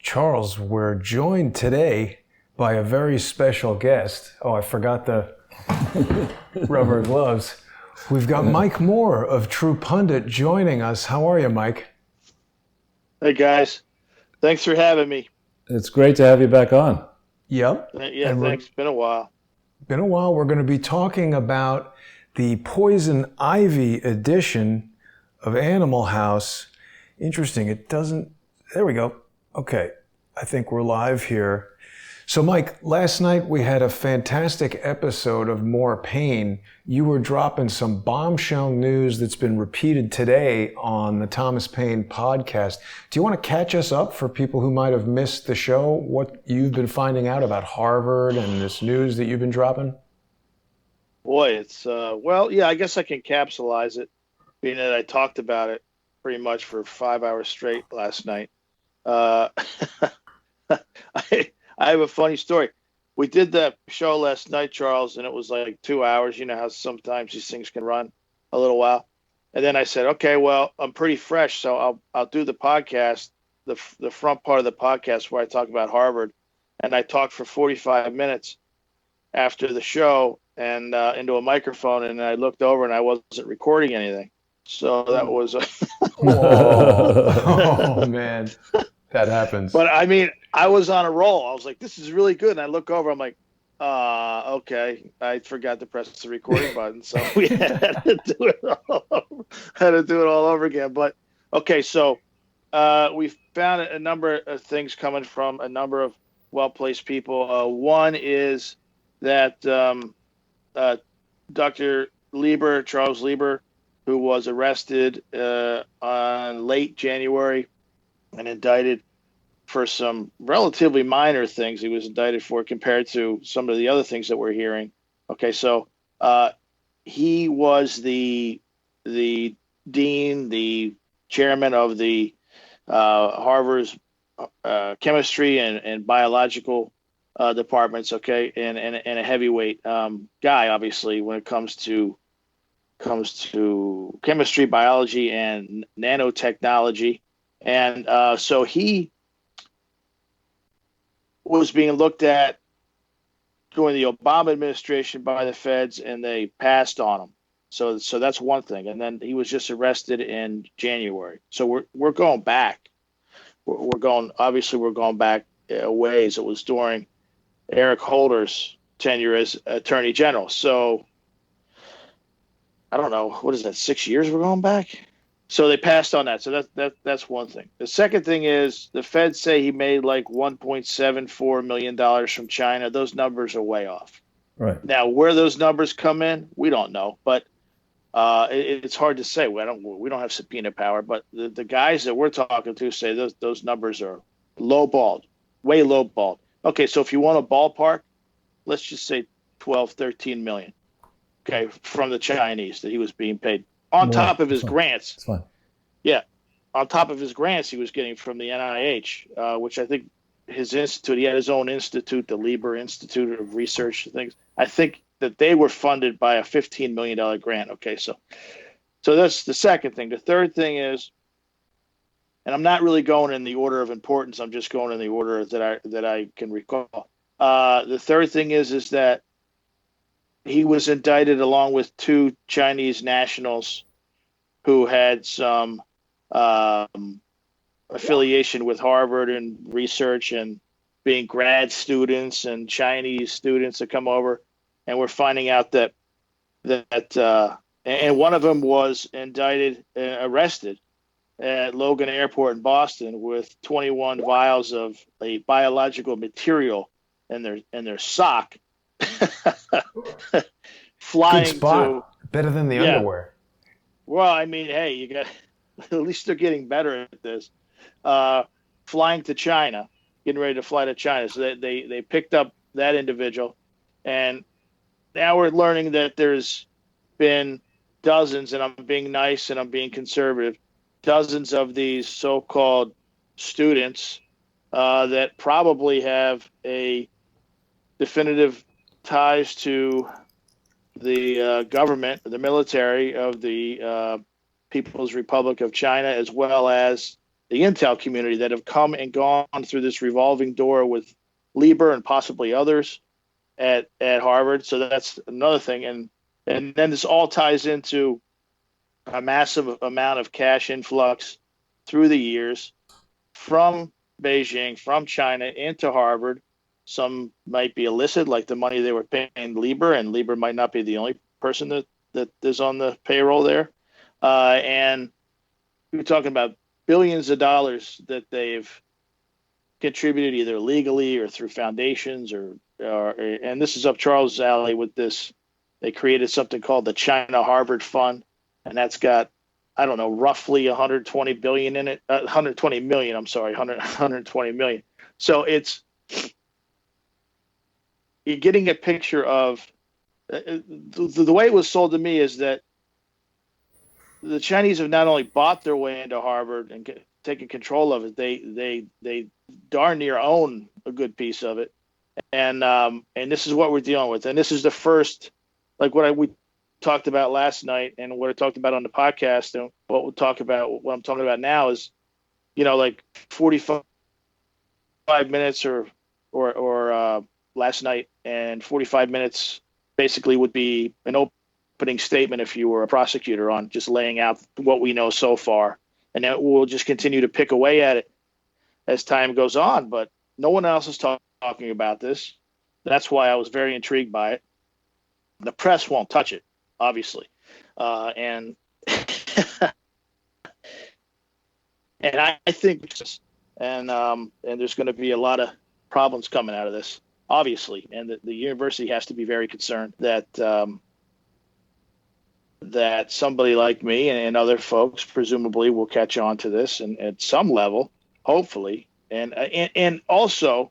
Charles, we're joined today by a very special guest. Oh, I forgot the rubber gloves. We've got Mike Moore of True Pundit joining us. How are you, Mike? Hey, guys. Thanks for having me. It's great to have you back on. Yep. Yeah, and thanks. Been a while. Been a while. We're going to be talking about the Poison Ivy edition of Animal House. Interesting. It doesn't... There we go. Okay. I think we're live here. So, Mike, last night we had a fantastic episode of More Pain. You were dropping some bombshell news that's been repeated today on the Thomas Paine podcast. Do you want to catch us up for people who might have missed the show, what you've been finding out about Harvard and this news that you've been dropping? Boy, it's, I guess I can capsulize it, being that I talked about it pretty much for 5 hours straight last night. I have a funny story. We did that show last night, Charles, and it was like 2 hours. You know how sometimes these things can run a little while. And then I said, okay, well, I'm pretty fresh, so I'll do the podcast, the front part of the podcast where I talk about Harvard. And I talked for 45 minutes after the show and into a microphone, and I looked over and I wasn't recording anything. So that was oh, man. That happens. But I mean, I was on a roll. I was like, this is really good. And I look over, I'm like, okay. I forgot to press the recording button. So we had to do it all over again. But okay, so we found a number of things coming from a number of well-placed people. One is that Dr. Lieber, Charles Lieber, who was arrested on late January and indicted for some relatively minor things he was indicted for compared to some of the other things that we're hearing. Okay, so he was the dean, the chairman of the Harvard's chemistry and biological departments, okay, and a heavyweight guy, obviously, when it comes to chemistry, biology, and nanotechnology. And so he was being looked at during the Obama administration by the feds, and they passed on him. So that's one thing. And then he was just arrested in January. So we're going back. We're going back a ways. It was during Eric Holder's tenure as Attorney General. So I don't know, what is that, 6 years we're going back? So they passed on that. So that's one thing. The second thing is the feds say he made like $1.74 million from China. Those numbers are way off. Right. Now, where those numbers come in, we don't know. But it's hard to say. We don't have subpoena power. But the guys that we're talking to say those numbers are lowballed, way lowballed. Okay, so if you want a ballpark, let's just say 12, 13 million. Okay, from the Chinese that he was being paid. On top of his grants. That's fine. Yeah. On top of his grants he was getting from the NIH, which I think his institute, he had his own institute, the Lieber Institute of Research and things. I think that they were funded by a $15 million grant. Okay, so that's the second thing. The third thing is, and I'm not really going in the order of importance, I'm just going in the order that I can recall. The third thing is that he was indicted along with two Chinese nationals who had some affiliation with Harvard and research and being grad students and Chinese students that come over. And we're finding out that and one of them was arrested at Logan Airport in Boston with 21 vials of a biological material in their sock. Flying Good spot. to better than the underwear. Well, I mean, hey, you got at least they're getting better at this. Flying to China, getting ready to fly to China. So they picked up that individual, and now we're learning that there's been dozens, and I'm being nice and I'm being conservative, dozens of these so-called students that probably have a definitive ties to the government, the military of the People's Republic of China, as well as the Intel community that have come and gone through this revolving door with Lieber and possibly others at Harvard. So that's another thing. And then this all ties into a massive amount of cash influx through the years from Beijing, from China into Harvard. Some might be illicit, like the money they were paying Lieber, and Lieber might not be the only person that is on the payroll there. And we're talking about billions of dollars that they've contributed either legally or through foundations and this is up Charles' alley with this. They created something called the China Harvard Fund, and that's got, I don't know, roughly 120 billion in it, 120 million. I'm sorry, 120 million. So you're getting a picture of the way it was sold to me is that the Chinese have not only bought their way into Harvard and taken control of it, they darn near own a good piece of it, and this is what we're dealing with, and this is the first, like we talked about last night, and what I talked about on the podcast, and what I'm talking about now is, like 45 minutes or last night, and 45 minutes basically would be an opening statement if you were a prosecutor on just laying out what we know so far. And then we'll just continue to pick away at it as time goes on. But no one else is talking about this. That's why I was very intrigued by it. The press won't touch it, obviously. And I think and there's going to be a lot of problems coming out of this, obviously. And the university has to be very concerned that that somebody like me and other folks presumably will catch on to this, and at some level, hopefully. And also,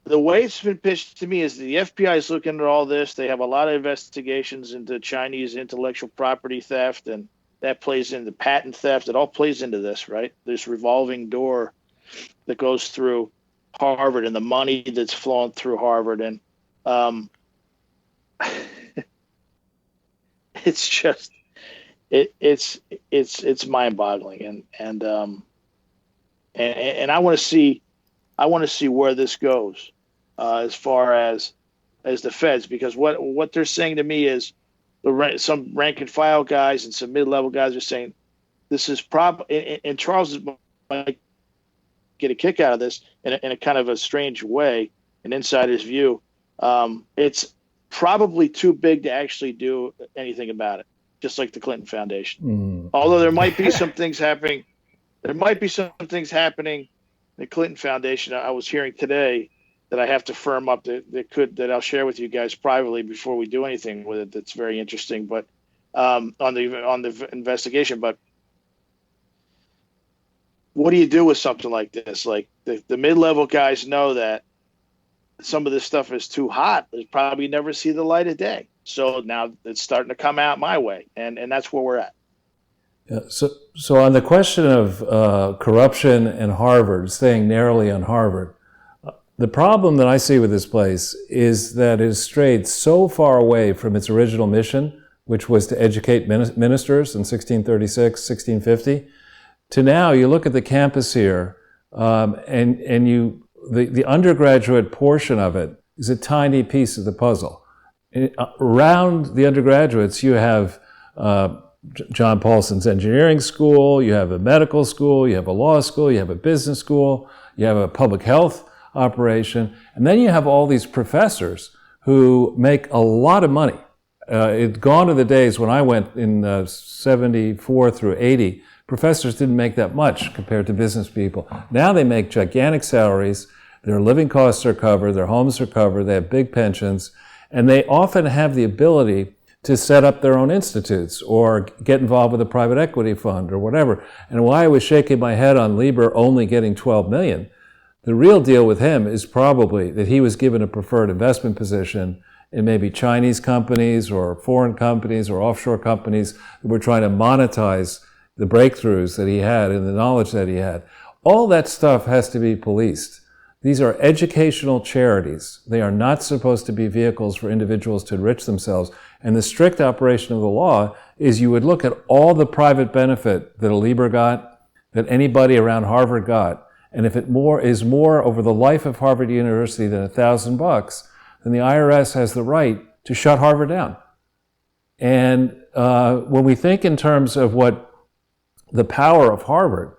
the way it's been pitched to me is the FBI is looking at all this. They have a lot of investigations into Chinese intellectual property theft, and that plays into patent theft. It all plays into this, right? This revolving door that goes through Harvard and the money that's flowing through Harvard. And it's just it's mind-boggling, and I want to see where this goes as far as the feds, because what they're saying to me is some rank and file guys and some mid-level guys are saying this is and Charles might get a kick out of this in a kind of a strange way, an insider's view. It's probably too big to actually do anything about it, just like the Clinton Foundation. Although there might be some things happening. The Clinton Foundation, I was hearing today, that I have to firm up that I'll share with you guys privately before we do anything with it. That's very interesting, but on the investigation. But what do you do with something like this? Like the mid-level guys know that some of this stuff is too hot. They probably never see the light of day. So now it's starting to come out my way, and that's where we're at. Yeah, so on the question of corruption and Harvard, staying narrowly on Harvard, the problem that I see with this place is that it has strayed so far away from its original mission, which was to educate ministers in 1636, 1650, to now you look at the campus here, and the undergraduate portion of it is a tiny piece of the puzzle. Around the undergraduates, you have John Paulson's engineering school, you have a medical school, you have a law school, you have a business school, you have a public health operation, and then you have all these professors who make a lot of money. It's gone are the days when I went in 74 through 80, professors didn't make that much compared to business people. Now they make gigantic salaries, their living costs are covered, their homes are covered, they have big pensions, and they often have the ability to set up their own institutes or get involved with a private equity fund or whatever. And why I was shaking my head on Lieber only getting 12 million, the real deal with him is probably that he was given a preferred investment position in maybe Chinese companies or foreign companies or offshore companies that were trying to monetize the breakthroughs that he had and the knowledge that he had. All that stuff has to be policed. These are educational charities. They are not supposed to be vehicles for individuals to enrich themselves. And the strict operation of the law is you would look at all the private benefit that a Lieber got, that anybody around Harvard got. And if it is more over the life of Harvard University than $1,000, then the IRS has the right to shut Harvard down. And when we think in terms of what the power of Harvard,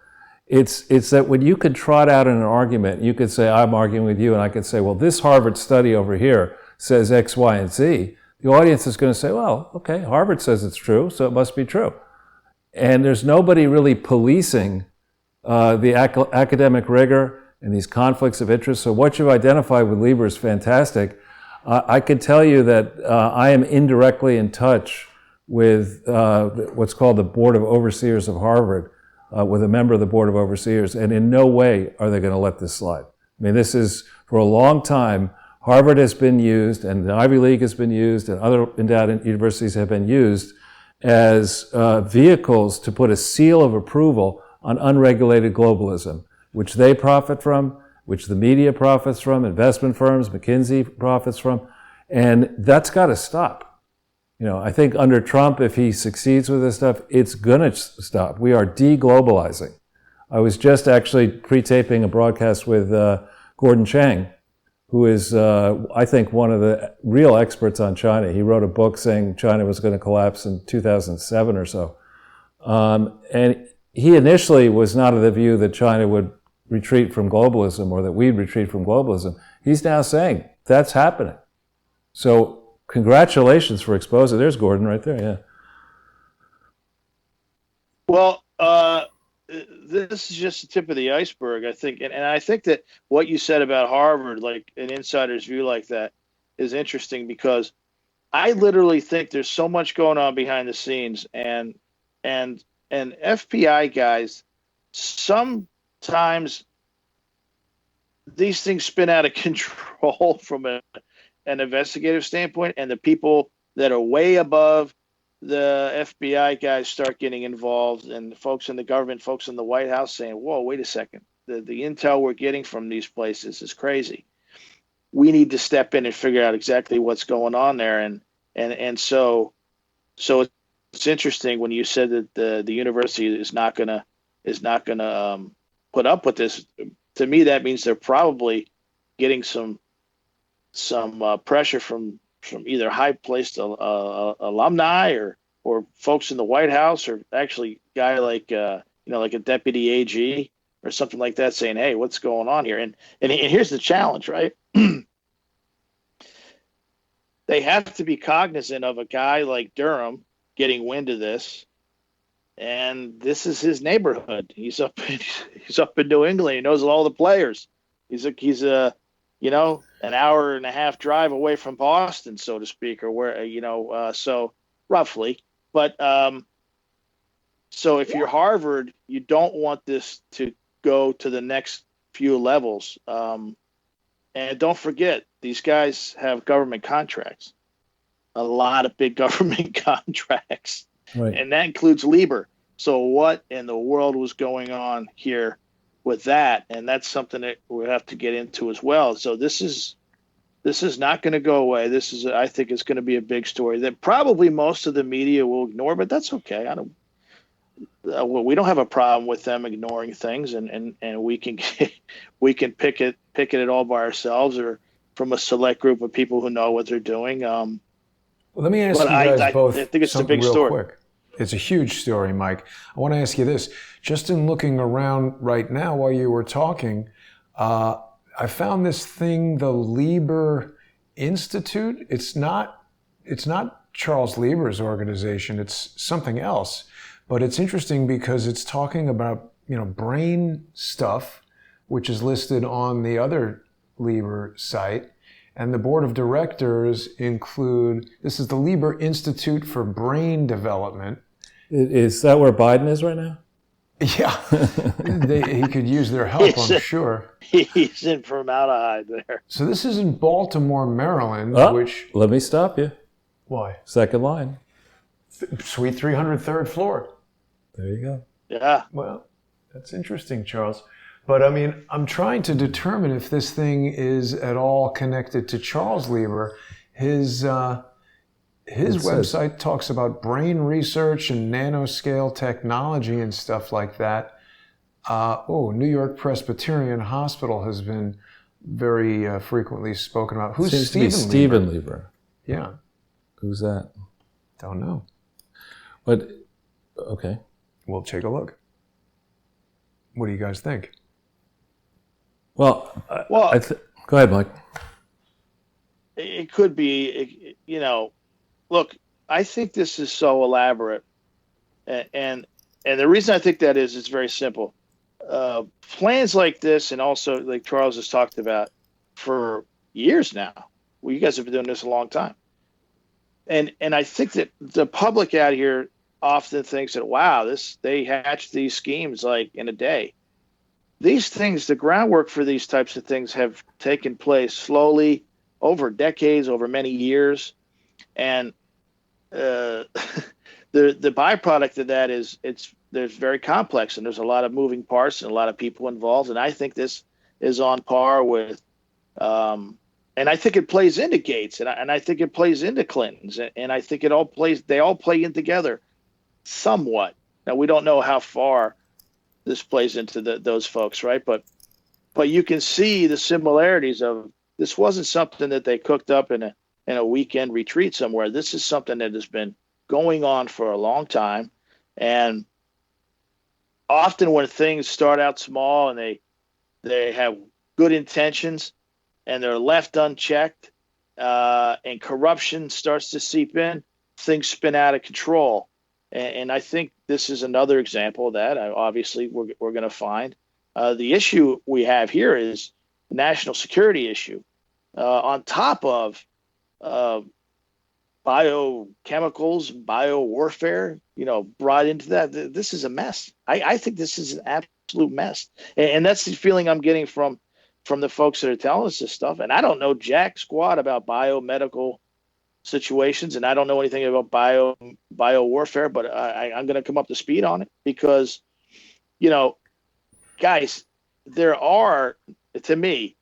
it's that when you could trot out in an argument, you could say, I'm arguing with you, and I could say, well, this Harvard study over here says X, Y, and Z. The audience is going to say, well, okay, Harvard says it's true, so it must be true. And there's nobody really policing the academic rigor and these conflicts of interest. So what you've identified with Lieber is fantastic. I can tell you that I am indirectly in touch with what's called the Board of Overseers of Harvard, with a member of the Board of Overseers, and in no way are they going to let this slide. I mean, this is, for a long time, Harvard has been used, and the Ivy League has been used, and other endowed universities have been used as vehicles to put a seal of approval on unregulated globalism, which they profit from, which the media profits from, investment firms, McKinsey profits from, and that's got to stop. You know, I think under Trump, if he succeeds with this stuff, it's gonna stop. We are deglobalizing. I was just actually pre-taping a broadcast with Gordon Chang, who is, I think, one of the real experts on China. He wrote a book saying China was going to collapse in 2007 or so. And he initially was not of the view that China would retreat from globalism or that we'd retreat from globalism. He's now saying that's happening. So congratulations for exposing. There's Gordon right there, yeah. Well, this is just the tip of the iceberg, I think. And I think that what you said about Harvard, like an insider's view like that, is interesting, because I literally think there's so much going on behind the scenes. And FBI guys, sometimes these things spin out of control from an investigative standpoint, and the people that are way above the FBI guys start getting involved, and the folks in the government, folks in the White House saying, whoa, wait a second. The intel we're getting from these places is crazy. We need to step in and figure out exactly what's going on there. And so it's interesting when you said that the university is not gonna put up with this. To me, that means they're probably getting some pressure from either high-placed alumni or folks in the White House, or actually a guy like like a deputy AG or something like that, saying, "Hey, what's going on here?" And here's the challenge, right? They have to be cognizant of a guy like Durham getting wind of this, and this is his neighborhood. He's up in New England. He knows all the players. He's a an hour and a half drive away from Boston, so to speak, or where, so roughly. But so if you're Harvard, you don't want this to go to the next few levels. And don't forget, these guys have government contracts, a lot of big government contracts, Right. and that includes Lieber. So what in the world was going on here with that? And that's something that we have to get into as well. So this is not going to go away. I think it's going to be a big story that probably most of the media will ignore, but that's okay. We don't have a problem with them ignoring things, and we can pick it all by ourselves, or from a select group of people who know what they're doing. Well, let me ask you guys both I think it's a something big real story. quick. It's a huge story, Mike. I want to ask you this. Just in looking around right now while you were talking, I found this thing, the Lieber Institute. It's not Charles Lieber's organization. It's something else. But it's interesting because it's talking about, brain stuff, which is listed on the other Lieber site. And the board of directors include, this is the Lieber Institute for Brain Development. Is that where Biden is right now? Yeah, he could use their help, I'm sure. He's in formaldehyde there. So this is in Baltimore, Maryland, which... Let me stop you. Why? Second line. Suite 303rd floor. There you go. Yeah. Well, that's interesting, Charles. But I mean, I'm trying to determine if this thing is at all connected to Charles Lieber. His website talks about brain research and nanoscale technology and stuff like that. New York Presbyterian Hospital has been very frequently spoken about. Who's Seems Stephen to be Stephen Lieber? Lieber. Yeah. Who's that? Don't know. But, okay. We'll take a look. What do you guys think? Well, Well, go ahead, Mike. it could be, you know, look, I think this is so elaborate. And the reason I think that is, it's very simple. Plans like this, and also like Charles has talked about for years now. Well, you guys have been doing this a long time. And I think that the public out here often thinks that, wow, they hatched these schemes like in a day. These things, the groundwork for these types of things have taken place slowly over decades, over many years. And the byproduct of that is there's very complex, and there's a lot of moving parts and a lot of people involved. And I think this is on par with, and I think it plays into Gates, and I think it plays into Clinton's, and I think they all play in together somewhat. Now, we don't know how far this plays into those folks, right? But you can see the similarities of this wasn't something that they cooked up in a weekend retreat somewhere. This is something that has been going on for a long time. And often when things start out small and they have good intentions and they're left unchecked, and corruption starts to seep in, things spin out of control. And I think this is another example of that. Obviously, we're going to find. The issue we have here is the national security issue. On top of biochemicals, biowarfare, brought into that. This is a mess. I think this is an absolute mess. And that's the feeling I'm getting from the folks that are telling us this stuff. And I don't know jack squat about biomedical situations, and I don't know anything about biowarfare, but I'm going to come up to speed on it because, guys, there are, to me,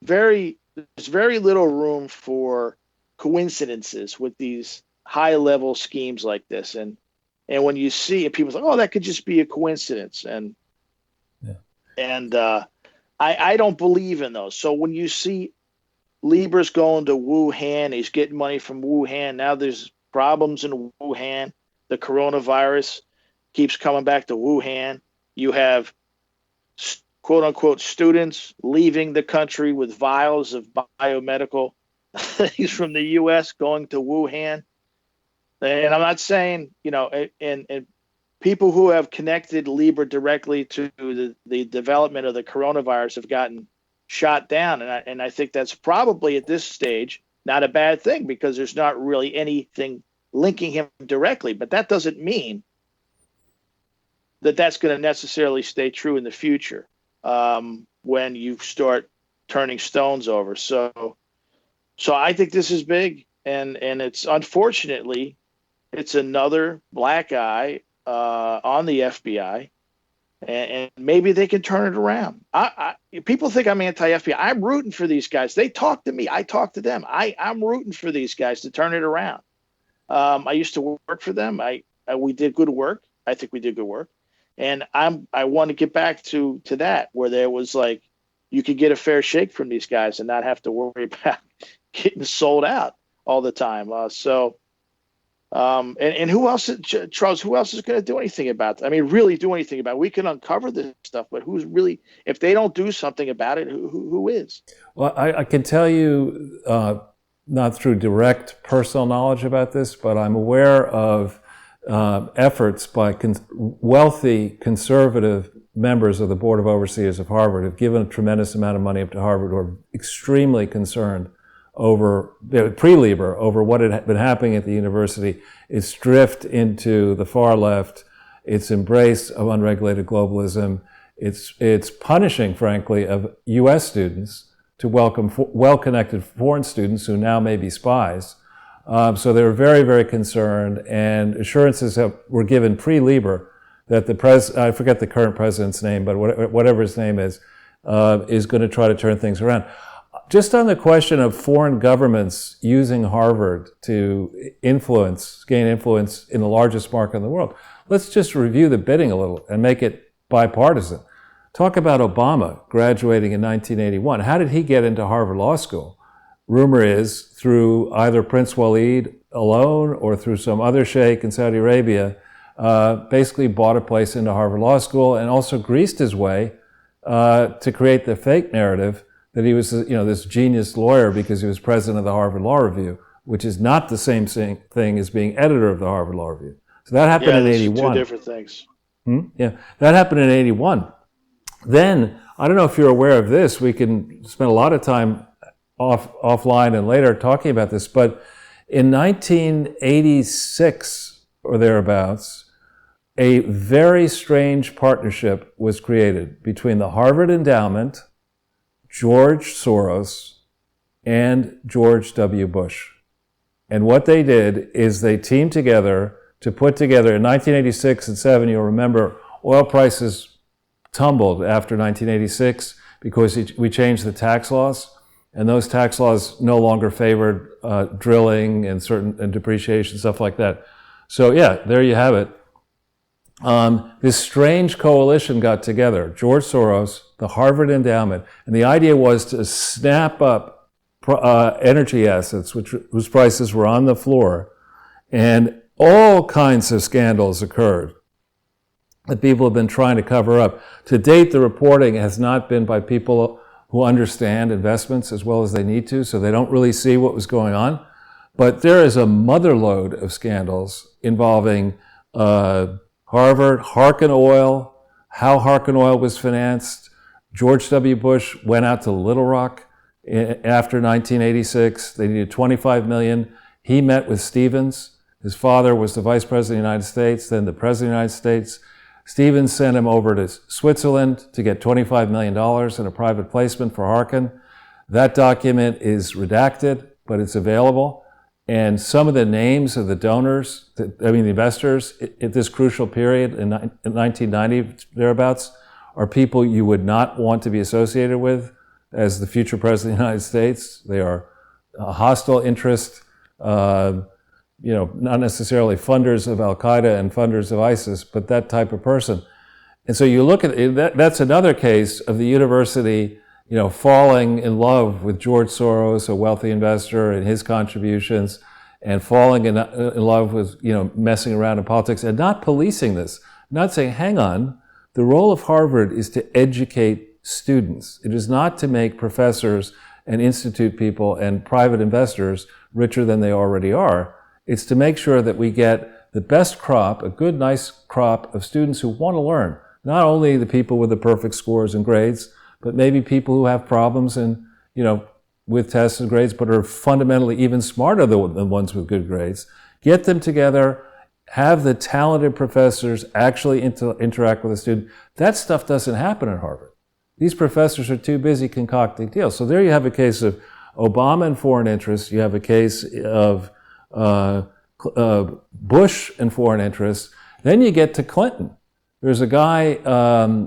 there's very little room for coincidences with these high level schemes like this. And when you see it, people say, oh, that could just be a coincidence. And I don't believe in those. So when you see Lieber's going to Wuhan, he's getting money from Wuhan. Now there's problems in Wuhan. The coronavirus keeps coming back to Wuhan. You have quote unquote students leaving the country with vials of biomedical things from the U.S. going to Wuhan. And I'm not saying, and people who have connected Lieber directly to the development of the coronavirus have gotten shot down. And I think that's probably at this stage not a bad thing because there's not really anything linking him directly. But that doesn't mean that that's going to necessarily stay true in the future when you start turning stones over. So I think this is big, and it's unfortunately it's another black eye on the FBI. And maybe they can turn it around. People think I'm anti-FBI. I'm rooting for these guys. They talk to me. I talk to them. I'm rooting for these guys to turn it around. I used to work for them. We did good work. I think we did good work. And I want to get back to that where there was like you could get a fair shake from these guys and not have to worry about getting sold out all the time. And who else, Charles, who else is going to do anything about that? I mean, really do anything about it? We can uncover this stuff, but who's really, if they don't do something about it, who is? Well, I can tell you, not through direct personal knowledge about this, but I'm aware of efforts by wealthy conservative members of the Board of Overseers of Harvard who've given a tremendous amount of money up to Harvard who are extremely concerned over, pre-Lieber, over what had been happening at the university, its drift into the far left, its embrace of unregulated globalism, its punishing, frankly, of U.S. students to welcome well-connected foreign students who now may be spies. So they were very, very concerned, and assurances were given pre-Lieber that I forget the current president's name, but whatever his name is going to try to turn things around. Just on the question of foreign governments using Harvard to gain influence in the largest market in the world, let's just review the bidding a little and make it bipartisan. Talk about Obama graduating in 1981. How did he get into Harvard Law School? Rumor is through either Prince Walid alone or through some other sheikh in Saudi Arabia, basically bought a place into Harvard Law School and also greased his way to create the fake narrative that he was, this genius lawyer because he was president of the Harvard Law Review, which is not the same thing as being editor of the Harvard Law Review. So that happened in 81. Two different things. Yeah, that happened in 81. Then, I don't know if you're aware of this, we can spend a lot of time offline and later talking about this, but in 1986 or thereabouts, a very strange partnership was created between the Harvard Endowment, George Soros, and George W. Bush. And what they did is they teamed together to put together, in 1986 and 7, you'll remember, oil prices tumbled after 1986 because we changed the tax laws, and those tax laws no longer favored drilling and depreciation, stuff like that. So yeah, there you have it. This strange coalition got together, George Soros, the Harvard Endowment, and the idea was to snap up energy assets whose prices were on the floor, and all kinds of scandals occurred that people have been trying to cover up. To date, the reporting has not been by people who understand investments as well as they need to, so they don't really see what was going on. But there is a motherload of scandals involving Harvard, Harken Oil, how Harken Oil was financed. George W. Bush went out to Little Rock after 1986. They needed $25 million. He met with Stevens. His father was the Vice President of the United States, then the President of the United States. Stevens sent him over to Switzerland to get $25 million in a private placement for Harken. That document is redacted, but it's available. And some of the names of the donors, the investors at this crucial period in 1990, thereabouts, are people you would not want to be associated with as the future President of the United States. They are hostile interest, not necessarily funders of Al-Qaeda and funders of ISIS, but that type of person. And so you look at it, that's another case of the university, falling in love with George Soros, a wealthy investor, and his contributions, and falling in love with, messing around in politics and not policing this, not saying, hang on, the role of Harvard is to educate students. It is not to make professors and institute people and private investors richer than they already are. It's to make sure that we get the best crop, a good, nice crop of students who want to learn. Not only the people with the perfect scores and grades, but maybe people who have problems and, with tests and grades, but are fundamentally even smarter than the ones with good grades. Get them together, have the talented professors actually interact with the student. That stuff doesn't happen at Harvard. These professors are too busy concocting deals. So there you have a case of Obama and foreign interests. You have a case of Bush and foreign interests. Then you get to Clinton. There's a guy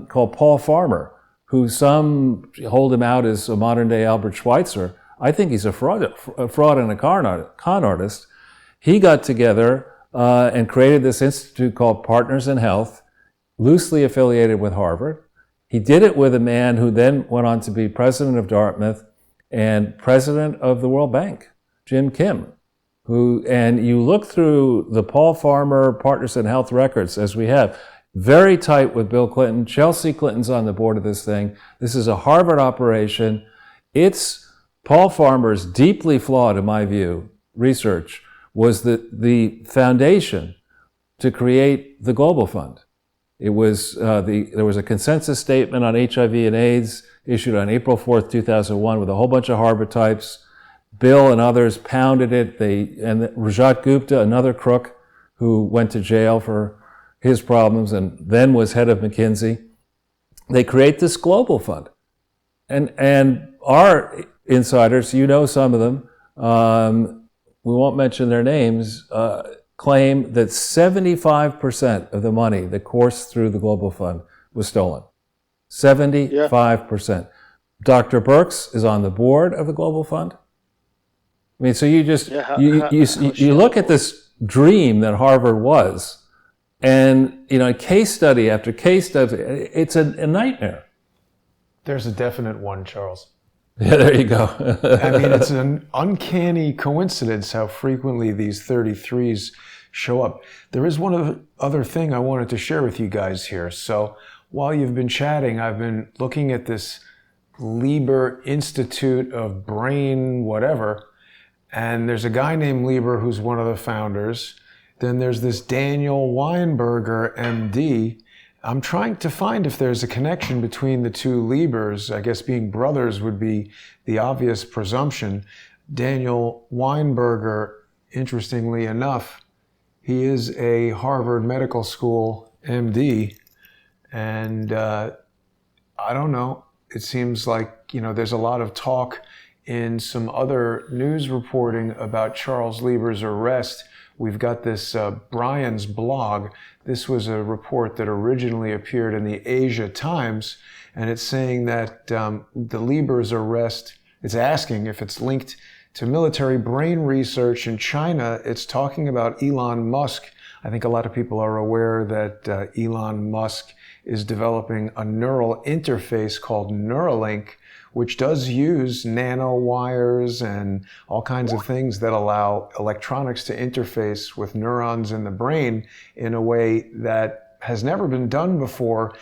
called Paul Farmer, who some hold him out as a modern-day Albert Schweitzer. I think he's a fraud and a con artist. He got together and created this institute called Partners in Health, loosely affiliated with Harvard. He did it with a man who then went on to be president of Dartmouth and president of the World Bank, Jim Kim. And you look through the Paul Farmer Partners in Health records, as we have, very tight with Bill Clinton. Chelsea Clinton's on the board of this thing. This is a Harvard operation. It's Paul Farmer's deeply flawed, in my view, research was the foundation to create the Global Fund. It was there was a consensus statement on HIV and AIDS issued on April 4th, 2001 with a whole bunch of Harvard types. Bill and others pounded it. And Rajat Gupta, another crook who went to jail for his problems and then was head of McKinsey. They create this global fund. And our insiders, some of them, we won't mention their names, claim that 75% of the money that coursed through the global fund was stolen. 75%. Yeah. Dr. Birx is on the board of the global fund. So you just, you look at this dream that Harvard was, and, case study after case study, it's a nightmare. There's a definite one, Charles. Yeah, there you go. I mean, it's an uncanny coincidence how frequently these 33s show up. There is one other thing I wanted to share with you guys here. So while you've been chatting, I've been looking at this Lieber Institute of Brain whatever, and there's a guy named Lieber who's one of the founders. Then there's this Daniel Weinberger, MD. I'm trying to find if there's a connection between the two Liebers. I guess being brothers would be the obvious presumption. Daniel Weinberger, interestingly enough, he is a Harvard Medical School MD, and I don't know. It seems like, there's a lot of talk in some other news reporting about Charles Lieber's arrest. We've got this Brian's blog. This was a report that originally appeared in the Asia Times, and it's saying that the Lieber's arrest, it's asking if it's linked to military brain research in China. It's talking about Elon Musk. I think a lot of people are aware that Elon Musk is developing a neural interface called Neuralink, which does use nanowires and all kinds of things that allow electronics to interface with neurons in the brain in a way that has never been done before.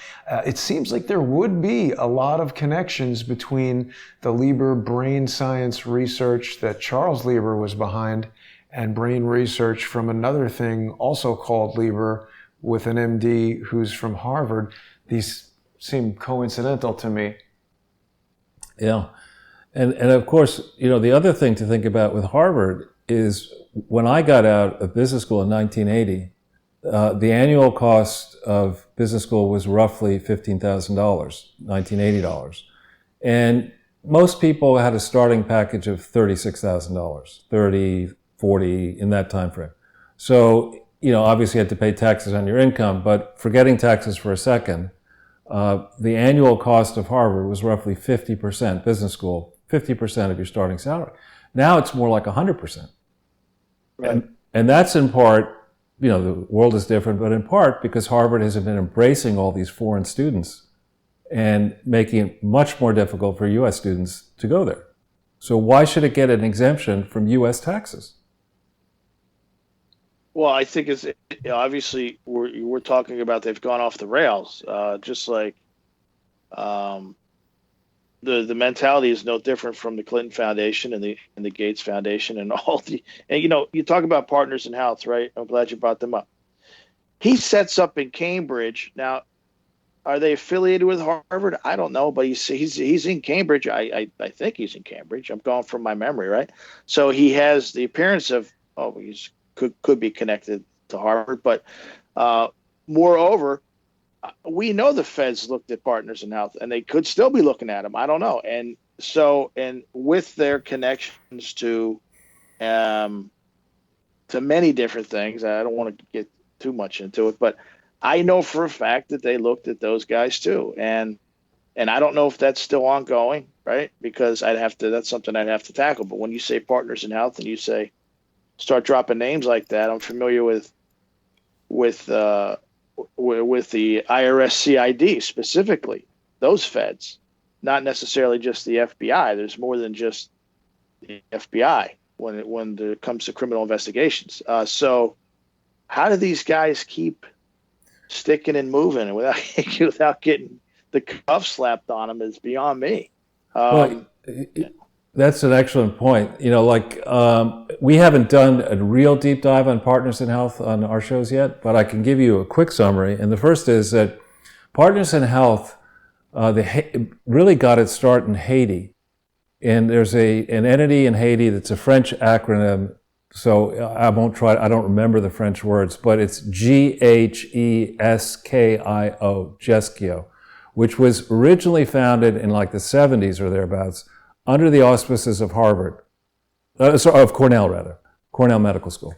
It seems like there would be a lot of connections between the Lieber brain science research that Charles Lieber was behind and brain research from another thing also called Lieber with an MD who's from Harvard. These seem coincidental to me. Yeah. And of course, the other thing to think about with Harvard is when I got out of business school in 1980, the annual cost of business school was roughly $15,000, $1980. And most people had a starting package of $36,000, 30, 40 in that time frame. So, obviously you had to pay taxes on your income, but forgetting taxes for a second, the annual cost of Harvard was roughly 50%, business school, 50% of your starting salary. Now it's more like 100%. Right. And that's in part, the world is different, but in part because Harvard has been embracing all these foreign students and making it much more difficult for U.S. students to go there. So why should it get an exemption from U.S. taxes? Well, I think it's obviously we're talking about they've gone off the rails, just like the mentality is no different from the Clinton Foundation and the Gates Foundation and you talk about Partners in Health, right? I'm glad you brought them up. He sets up in Cambridge. Now, are they affiliated with Harvard? I don't know, but he's in Cambridge. I think he's in Cambridge. I'm going from my memory, right? So he has the appearance of he's could be connected to Harvard, but moreover, we know the feds looked at Partners in Health, and they could still be looking at them. I don't know, and with their connections to many different things, I don't want to get too much into it, but I know for a fact that they looked at those guys too, and I don't know if that's still ongoing, right? Because that's something I'd have to tackle. But when you say Partners in Health and you start dropping names like that, I'm familiar with the IRS CID specifically, those feds, not necessarily just the FBI. There's more than just the FBI when it comes to criminal investigations. So how do these guys keep sticking and moving and without getting the cuff slapped on them is beyond me. That's an excellent point. We haven't done a real deep dive on Partners in Health on our shows yet, but I can give you a quick summary. And the first is that Partners in Health, they really got its start in Haiti. And there's an entity in Haiti that's a French acronym. So I don't remember the French words, but it's GHESKIO, GESKIO, which was originally founded in like the 70s or thereabouts under the auspices of Cornell Medical School.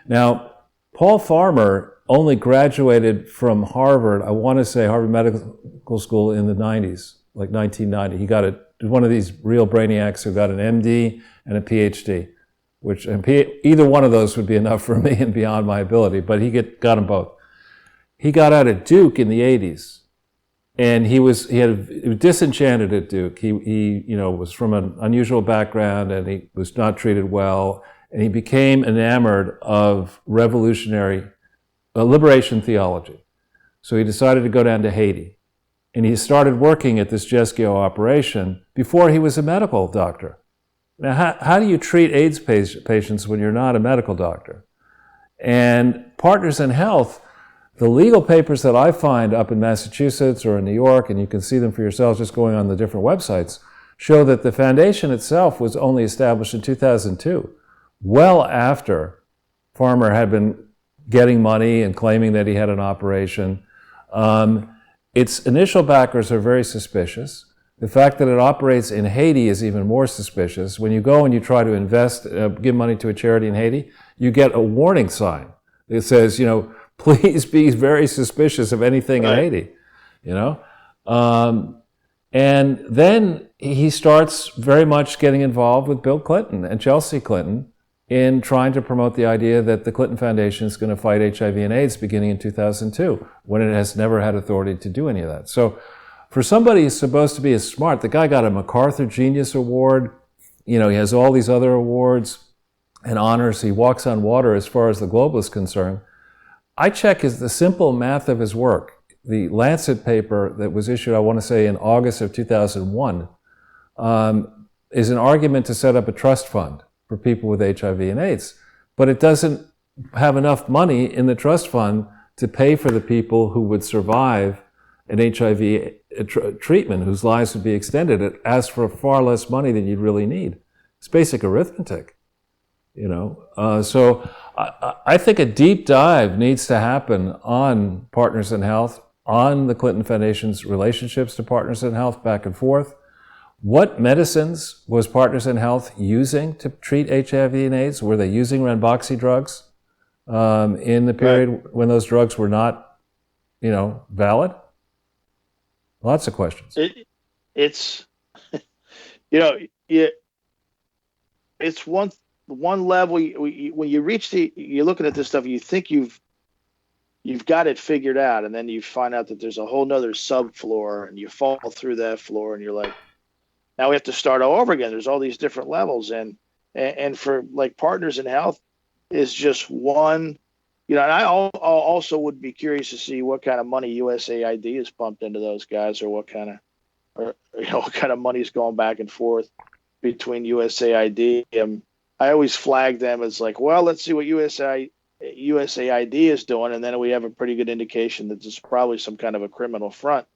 Now, Paul Farmer only graduated from Harvard, I want to say Harvard Medical School in the 90s, like 1990. He got one of these real brainiacs who got an MD and a PhD, either one of those would be enough for me and beyond my ability, but he got them both. He got out at Duke in the 80s. And he was disenchanted at Duke. He was from an unusual background, and he was not treated well. And he became enamored of revolutionary liberation theology. So he decided to go down to Haiti. And he started working at this JESCO operation before he was a medical doctor. Now, how do you treat AIDS patients when you're not a medical doctor? And Partners in Health, the legal papers that I find up in Massachusetts or in New York, and you can see them for yourselves just going on the different websites, show that the foundation itself was only established in 2002, well after Farmer had been getting money and claiming that he had an operation. Its initial backers are very suspicious. The fact that it operates in Haiti is even more suspicious. When you go and you try to invest, give money to a charity in Haiti, you get a warning sign. It says, please be very suspicious of anything in Haiti, And then he starts very much getting involved with Bill Clinton and Chelsea Clinton in trying to promote the idea that the Clinton Foundation is going to fight HIV and AIDS beginning in 2002, when it has never had authority to do any of that. So for somebody who's supposed to be as smart, the guy got a MacArthur Genius Award. He has all these other awards and honors. He walks on water as far as the globe is concerned. I check the simple math of his work. The Lancet paper that was issued, I want to say, in August of 2001, is an argument to set up a trust fund for people with HIV and AIDS. But it doesn't have enough money in the trust fund to pay for the people who would survive an HIV treatment, whose lives would be extended. It asks for far less money than you'd really need. It's basic arithmetic, So I think a deep dive needs to happen on Partners in Health, on the Clinton Foundation's relationships to Partners in Health back and forth. What medicines was Partners in Health using to treat HIV and AIDS? Were they using Ranbaxy drugs in the period when those drugs were not, valid? Lots of questions. It's one level. When you reach you're looking at this stuff, you think you've got it figured out, and then you find out that there's a whole nother subfloor, and you fall through that floor, and you're like, now we have to start all over again. There's all these different levels, and for like Partners in Health is just one. And I also would be curious to see what kind of money USAID is pumped into those guys, or what kind of money is going back and forth between USAID. I always flag them as like, well, let's see what USAID is doing, and then we have a pretty good indication that there's probably some kind of a criminal front.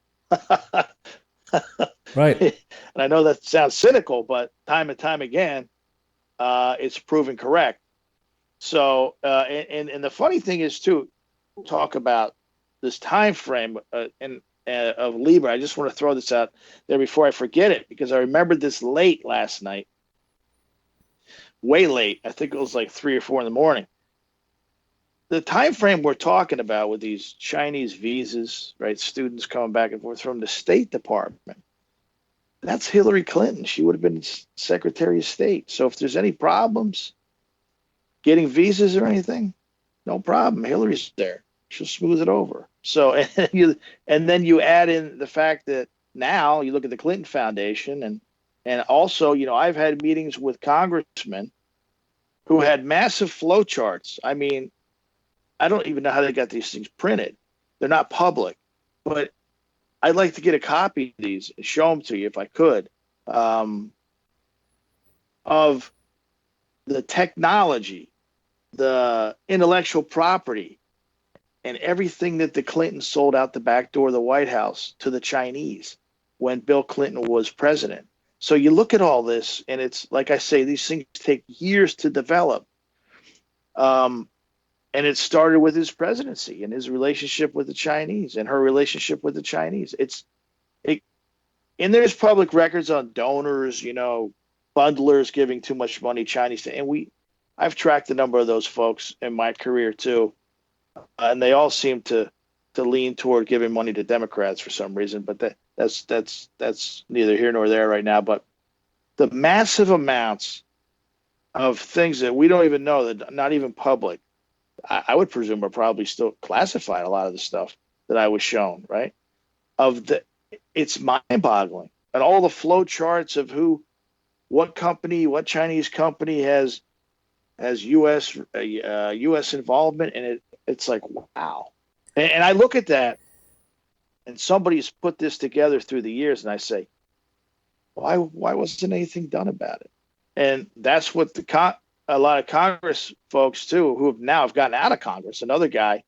Right. And I know that sounds cynical, but time and time again, it's proven correct. So, and the funny thing is too, talk about this time frame of Libra. I just want to throw this out there before I forget it, because I remembered this late last night, way late. I think it was like 3 or 4 in the morning. The time frame we're talking about with these Chinese visas, right? Students coming back and forth from the State Department. That's Hillary Clinton. She would have been Secretary of State. So if there's any problems getting visas or anything, no problem. Hillary's there. She'll smooth it over. So, and then you add in the fact that now you look at the Clinton Foundation, and also, I've had meetings with congressmen who had massive flow charts. I mean, I don't even know how they got these things printed. They're not public, but I'd like to get a copy of these and show them to you if I could, of the technology, the intellectual property, and everything that the Clintons sold out the back door of the White House to the Chinese when Bill Clinton was president. So you look at all this, and it's like I say, these things take years to develop. And it started with his presidency and his relationship with the Chinese and her relationship with the Chinese. And there's public records on donors, bundlers giving too much money, Chinese. And I've tracked a number of those folks in my career too. And they all seem to lean toward giving money to Democrats for some reason, but that's neither here nor there right now. But the massive amounts of things that we don't even know, that not even public, I would presume are probably still classified, a lot of the stuff that I was shown, right? Of it's mind-boggling. And all the flow charts of what company, what Chinese company has U.S. involvement, and it's like, wow. And I look at that, and somebody's put this together through the years, and I say, why wasn't anything done about it? And that's what a lot of Congress folks too, who have gotten out of Congress. Another guy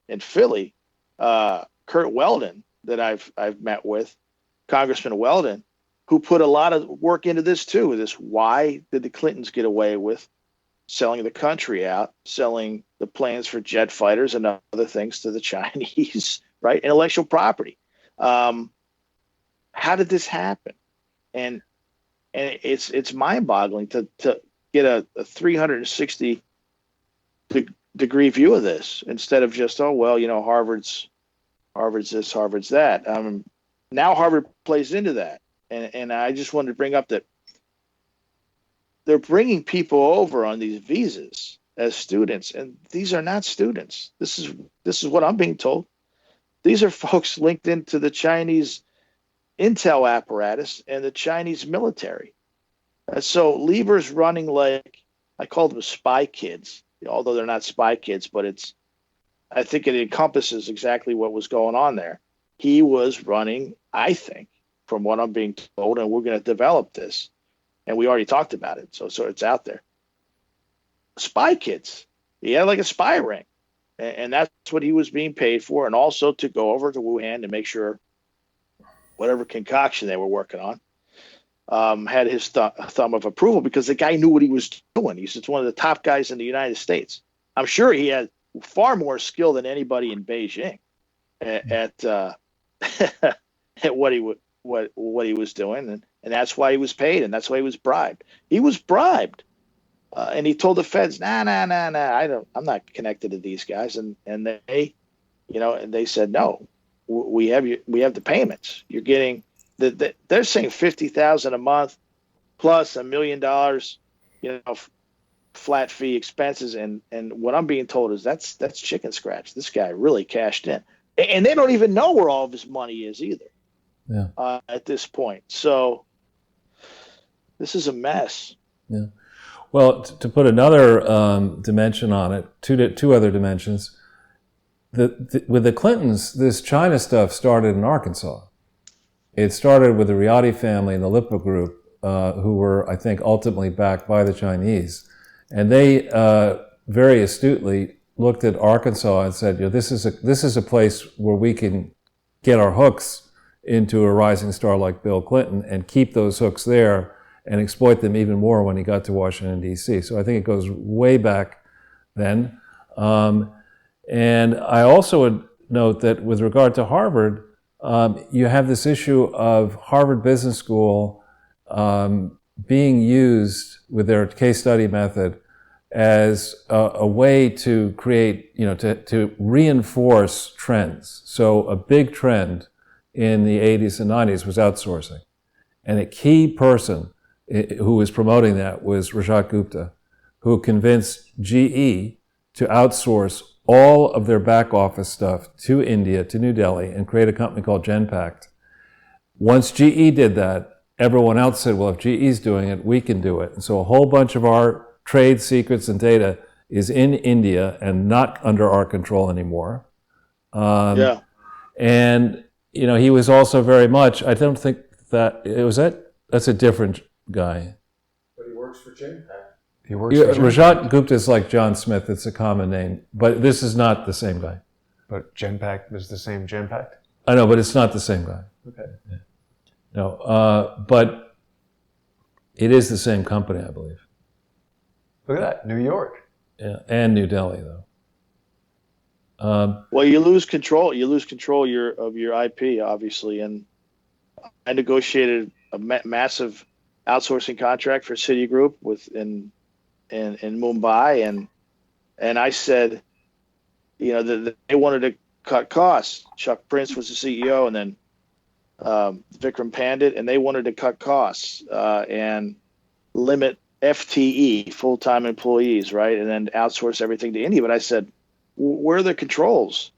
in Philly, Kurt Weldon, that I've met with, Congressman Weldon, who put a lot of work into this too. Why did the Clintons get away with selling the country out, selling the plans for jet fighters and other things to the Chinese, right? Intellectual property. How did this happen? And it's mind-boggling to get a 360 degree view of this instead of just, oh, well, Harvard's this, Harvard's that. Now Harvard plays into that. And I just wanted to bring up that they're bringing people over on these visas as students, and these are not students. This is what I'm being told. These are folks linked into the Chinese intel apparatus and the Chinese military. So Lieber's running like, I call them spy kids, although they're not spy kids, but I think it encompasses exactly what was going on there. He was running, I think, from what I'm being told, and we're going to develop this. And we already talked about it, so it's out there. Spy kids. He had like a spy ring. And that's what he was being paid for, and also to go over to Wuhan to make sure whatever concoction they were working on had his thumb of approval, because the guy knew what he was doing. He's just one of the top guys in the United States. I'm sure he had far more skill than anybody in Beijing at what he was doing, and that's why he was paid, and that's why he was bribed. He was bribed, and he told the feds, "Nah, I'm not connected to these guys." And they, and they said, "No, we have the payments. You're getting they're saying $50,000 a month plus $1 million, flat fee expenses." And what I'm being told is that's chicken scratch. This guy really cashed in, and they don't even know where all of his money is either. Yeah. At this point. So this is a mess. Yeah. Well, to put another dimension on it, two other dimensions. With the Clintons, this China stuff started in Arkansas. It started with the Riyadi family and the Lipa group, who were, I think, ultimately backed by the Chinese. And they very astutely looked at Arkansas and said, this is a place where we can get our hooks into a rising star like Bill Clinton and keep those hooks there and exploit them even more when he got to Washington, D.C. So I think it goes way back then. And I also would note that with regard to Harvard, you have this issue of Harvard Business School being used with their case study method as a way to create, to reinforce trends. So a big trend in the 80s and 90s was outsourcing. And a key person who was promoting that was Rajat Gupta, who convinced GE to outsource all of their back office stuff to India, to New Delhi, and create a company called Genpact. Once GE did that, everyone else said, well, if GE's doing it, we can do it. And so a whole bunch of our trade secrets and data is in India and not under our control anymore. Yeah. And, he was also very much, I don't think that's a different guy. But he works for Genpact. Rajat Gupta is like John Smith. It's a common name, but this is not the same guy. But Genpact is the same Genpact? I know, but it's not the same guy. Okay. Yeah. No, but it is the same company, I believe. Look at that, New York. Yeah, and New Delhi, though. Well, you lose control. You lose control of your IP, obviously. And I negotiated a massive outsourcing contract for Citigroup in Mumbai, and I said, that they wanted to cut costs. Chuck Prince was the CEO, and then Vikram Pandit, and they wanted to cut costs and limit FTE, full-time employees, right, and then outsource everything to India. But I said, where are the controls?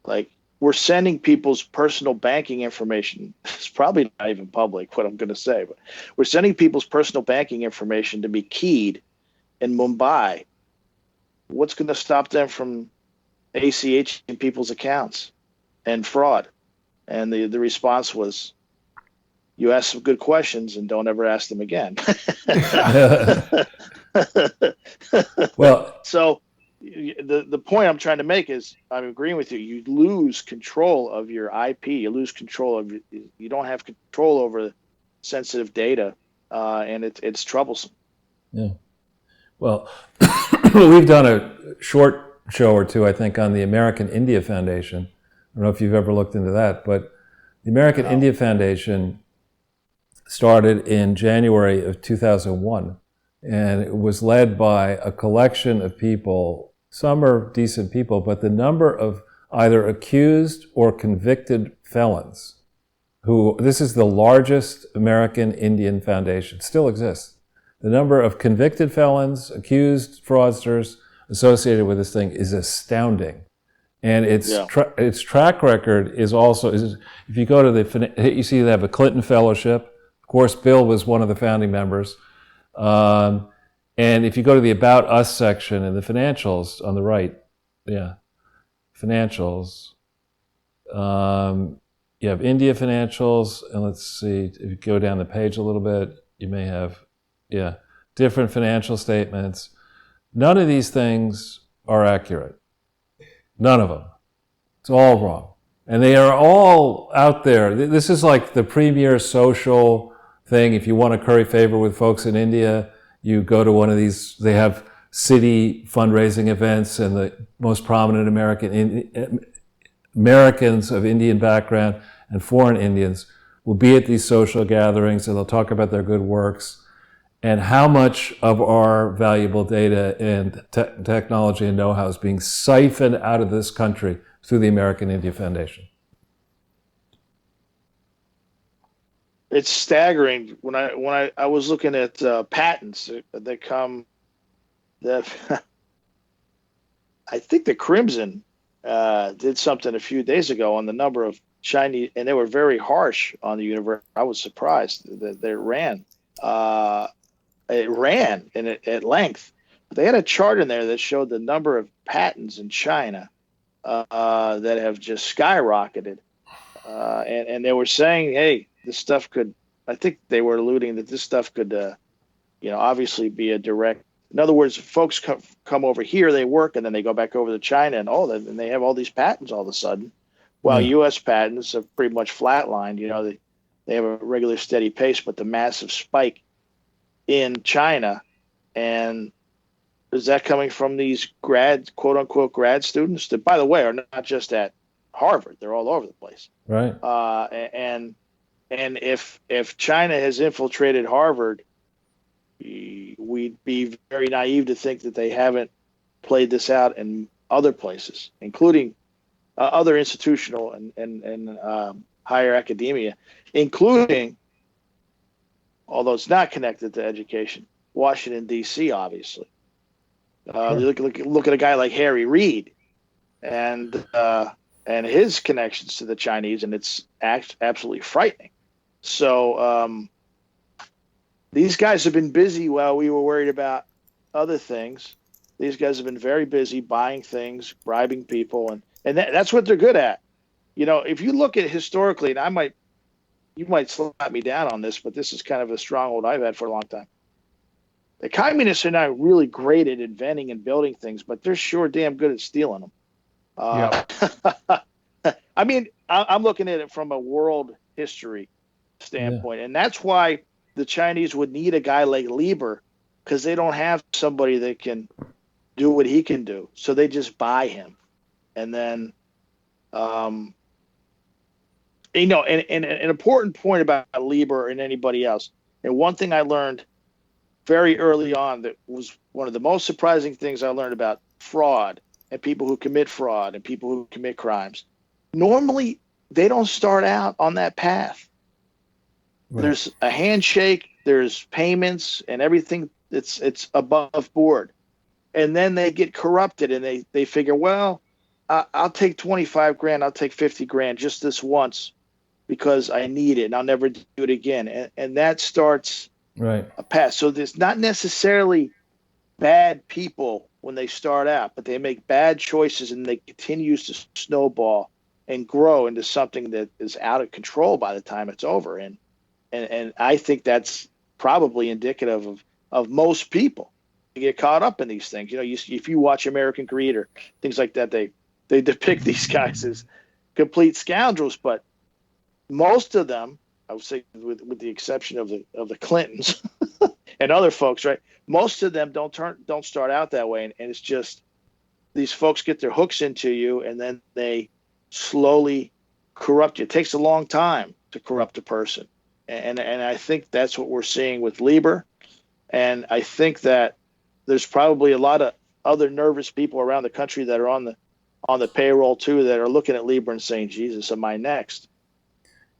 Like, we're sending people's personal banking information. It's probably not even public, what I'm going to say, but we're sending people's personal banking information to be keyed in Mumbai. What's going to stop them from ACHing people's accounts and fraud? And the response was, you ask some good questions and don't ever ask them again. Well, so the point I'm trying to make is, I'm agreeing with you. You lose control of your IP. You lose control of, you don't have control over sensitive data, and it's troublesome. yeah. Well, we've done a short show or two, I think, on the American India Foundation. I don't know if you've ever looked into that, but the American India Foundation started in January of 2001, and it was led by a collection of people. Some are decent people, but the number of either accused or convicted felons who, this is the largest American Indian foundation, still exists. The number of convicted felons, accused fraudsters associated with this thing is astounding. And its track record is also, if you go to you see they have a Clinton Fellowship. Of course, Bill was one of the founding members. And if you go to the About Us section in the financials on the right, financials, you have India financials, and let's see, if you go down the page a little bit, you may have, different financial statements. None of these things are accurate. None of them. It's all wrong. And they are all out there. This is like the premier social thing. If you want to curry favor with folks in India, you go to one of these, they have city fundraising events, and the most prominent Americans of Indian background and foreign Indians will be at these social gatherings, and they'll talk about their good works and how much of our valuable data and technology and know-how is being siphoned out of this country through the American India Foundation. It's staggering. When I was looking at patents that come, that I think the Crimson did something a few days ago on the number of Chinese, and they were very harsh on the university. I was surprised that they ran. It ran at length. They had a chart in there that showed the number of patents in China that have just skyrocketed, and they were saying, hey, this stuff could, I think they were alluding that this stuff could, obviously be a direct, in other words, folks come over here, they work, and then they go back over to China, and they have all these patents all of a sudden. Well, U.S. patents have pretty much flatlined. They have a regular steady pace, but the massive spike in China, and is that coming from these quote unquote grad students that, by the way, are not just at Harvard, they're all over the place. Right. And if China has infiltrated Harvard, we'd be very naive to think that they haven't played this out in other places, including other institutional and higher academia, including, although it's not connected to education, Washington, D.C., obviously. Sure. Look at a guy like Harry Reid and his connections to the Chinese, and it's absolutely frightening. So these guys have been busy while we were worried about other things. These guys have been very busy buying things, bribing people, and that's what they're good at. If you look at it historically, and you might slap me down on this, but this is kind of a stronghold I've had for a long time. The communists are not really great at inventing and building things, but they're sure damn good at stealing them. I mean, I'm looking at it from a world history standpoint, and that's why the Chinese would need a guy like Lieber, because they don't have somebody that can do what he can do. So they just buy him. And then, and an important point about Lieber and anybody else, and one thing I learned very early on that was one of the most surprising things I learned about fraud and people who commit fraud and people who commit crimes. Normally, they don't start out on that path. Right. There's a handshake, there's payments, and everything. It's above board. And then they get corrupted, and they figure, well, I'll take 25 grand. I'll take 50 grand just this once because I need it and I'll never do it again. And that starts Right. a path. So there's not necessarily bad people when they start out, but they make bad choices and they continue to snowball and grow into something that is out of control by the time it's over. And I think that's probably indicative of most people. You get caught up in these things. If you watch American Greed or things like that, they depict these guys as complete scoundrels, but most of them, I would say, with the exception of the Clintons and other folks, right? Most of them don't start out that way, and it's just these folks get their hooks into you, and then they slowly corrupt you. It takes a long time to corrupt a person, and I think that's what we're seeing with Lieber, and I think that there's probably a lot of other nervous people around the country that are on the payroll too that are looking at Lieber and saying, "Jesus, am I next?"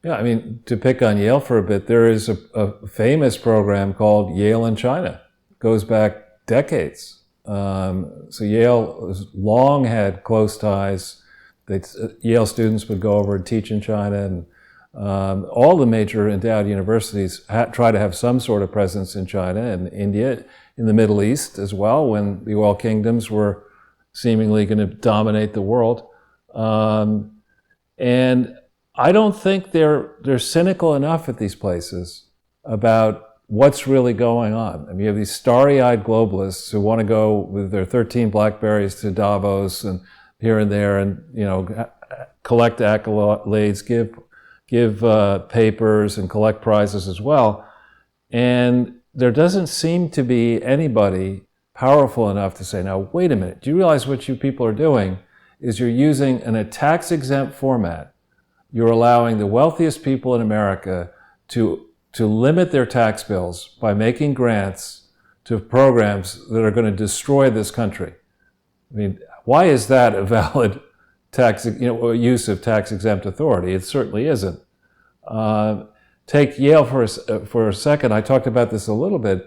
Yeah, I mean, to pick on Yale for a bit, there is a famous program called Yale in China. It goes back decades. So Yale has long had close ties. Yale students would go over and teach in China, and all the major endowed universities try to have some sort of presence in China and India, in the Middle East as well, when the oil kingdoms were seemingly going to dominate the world. And I don't think they're cynical enough at these places about what's really going on. I mean, you have these starry-eyed globalists who want to go with their 13 Blackberries to Davos and here and there, and collect accolades, give papers, and collect prizes as well. And there doesn't seem to be anybody powerful enough to say, "Now, wait a minute. Do you realize what you people are doing is you're using in a tax-exempt format. You're allowing the wealthiest people in America to limit their tax bills by making grants to programs that are going to destroy this country." I mean, why is that a valid use of tax-exempt authority? It certainly isn't. Take Yale for a second. I talked about this a little bit.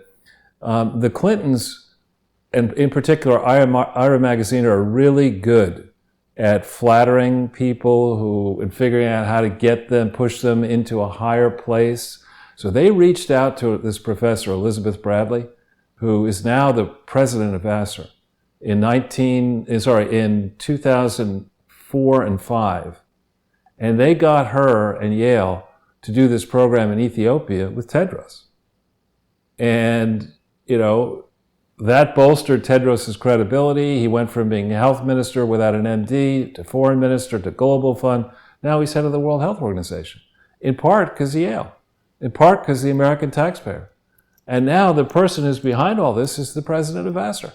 The Clintons, and in particular Ira Magazine, are really good at flattering people and figuring out how to get them, push them into a higher place. So they reached out to this professor, Elizabeth Bradley, who is now the president of Vassar, in 2004 and 5. And they got her and Yale to do this program in Ethiopia with Tedros. And, that bolstered Tedros' credibility. He went from being health minister without an MD to foreign minister to global fund. Now he's head of the World Health Organization, in part because of Yale, in part because of the American taxpayer. And now the person who's behind all this is the president of Vassar.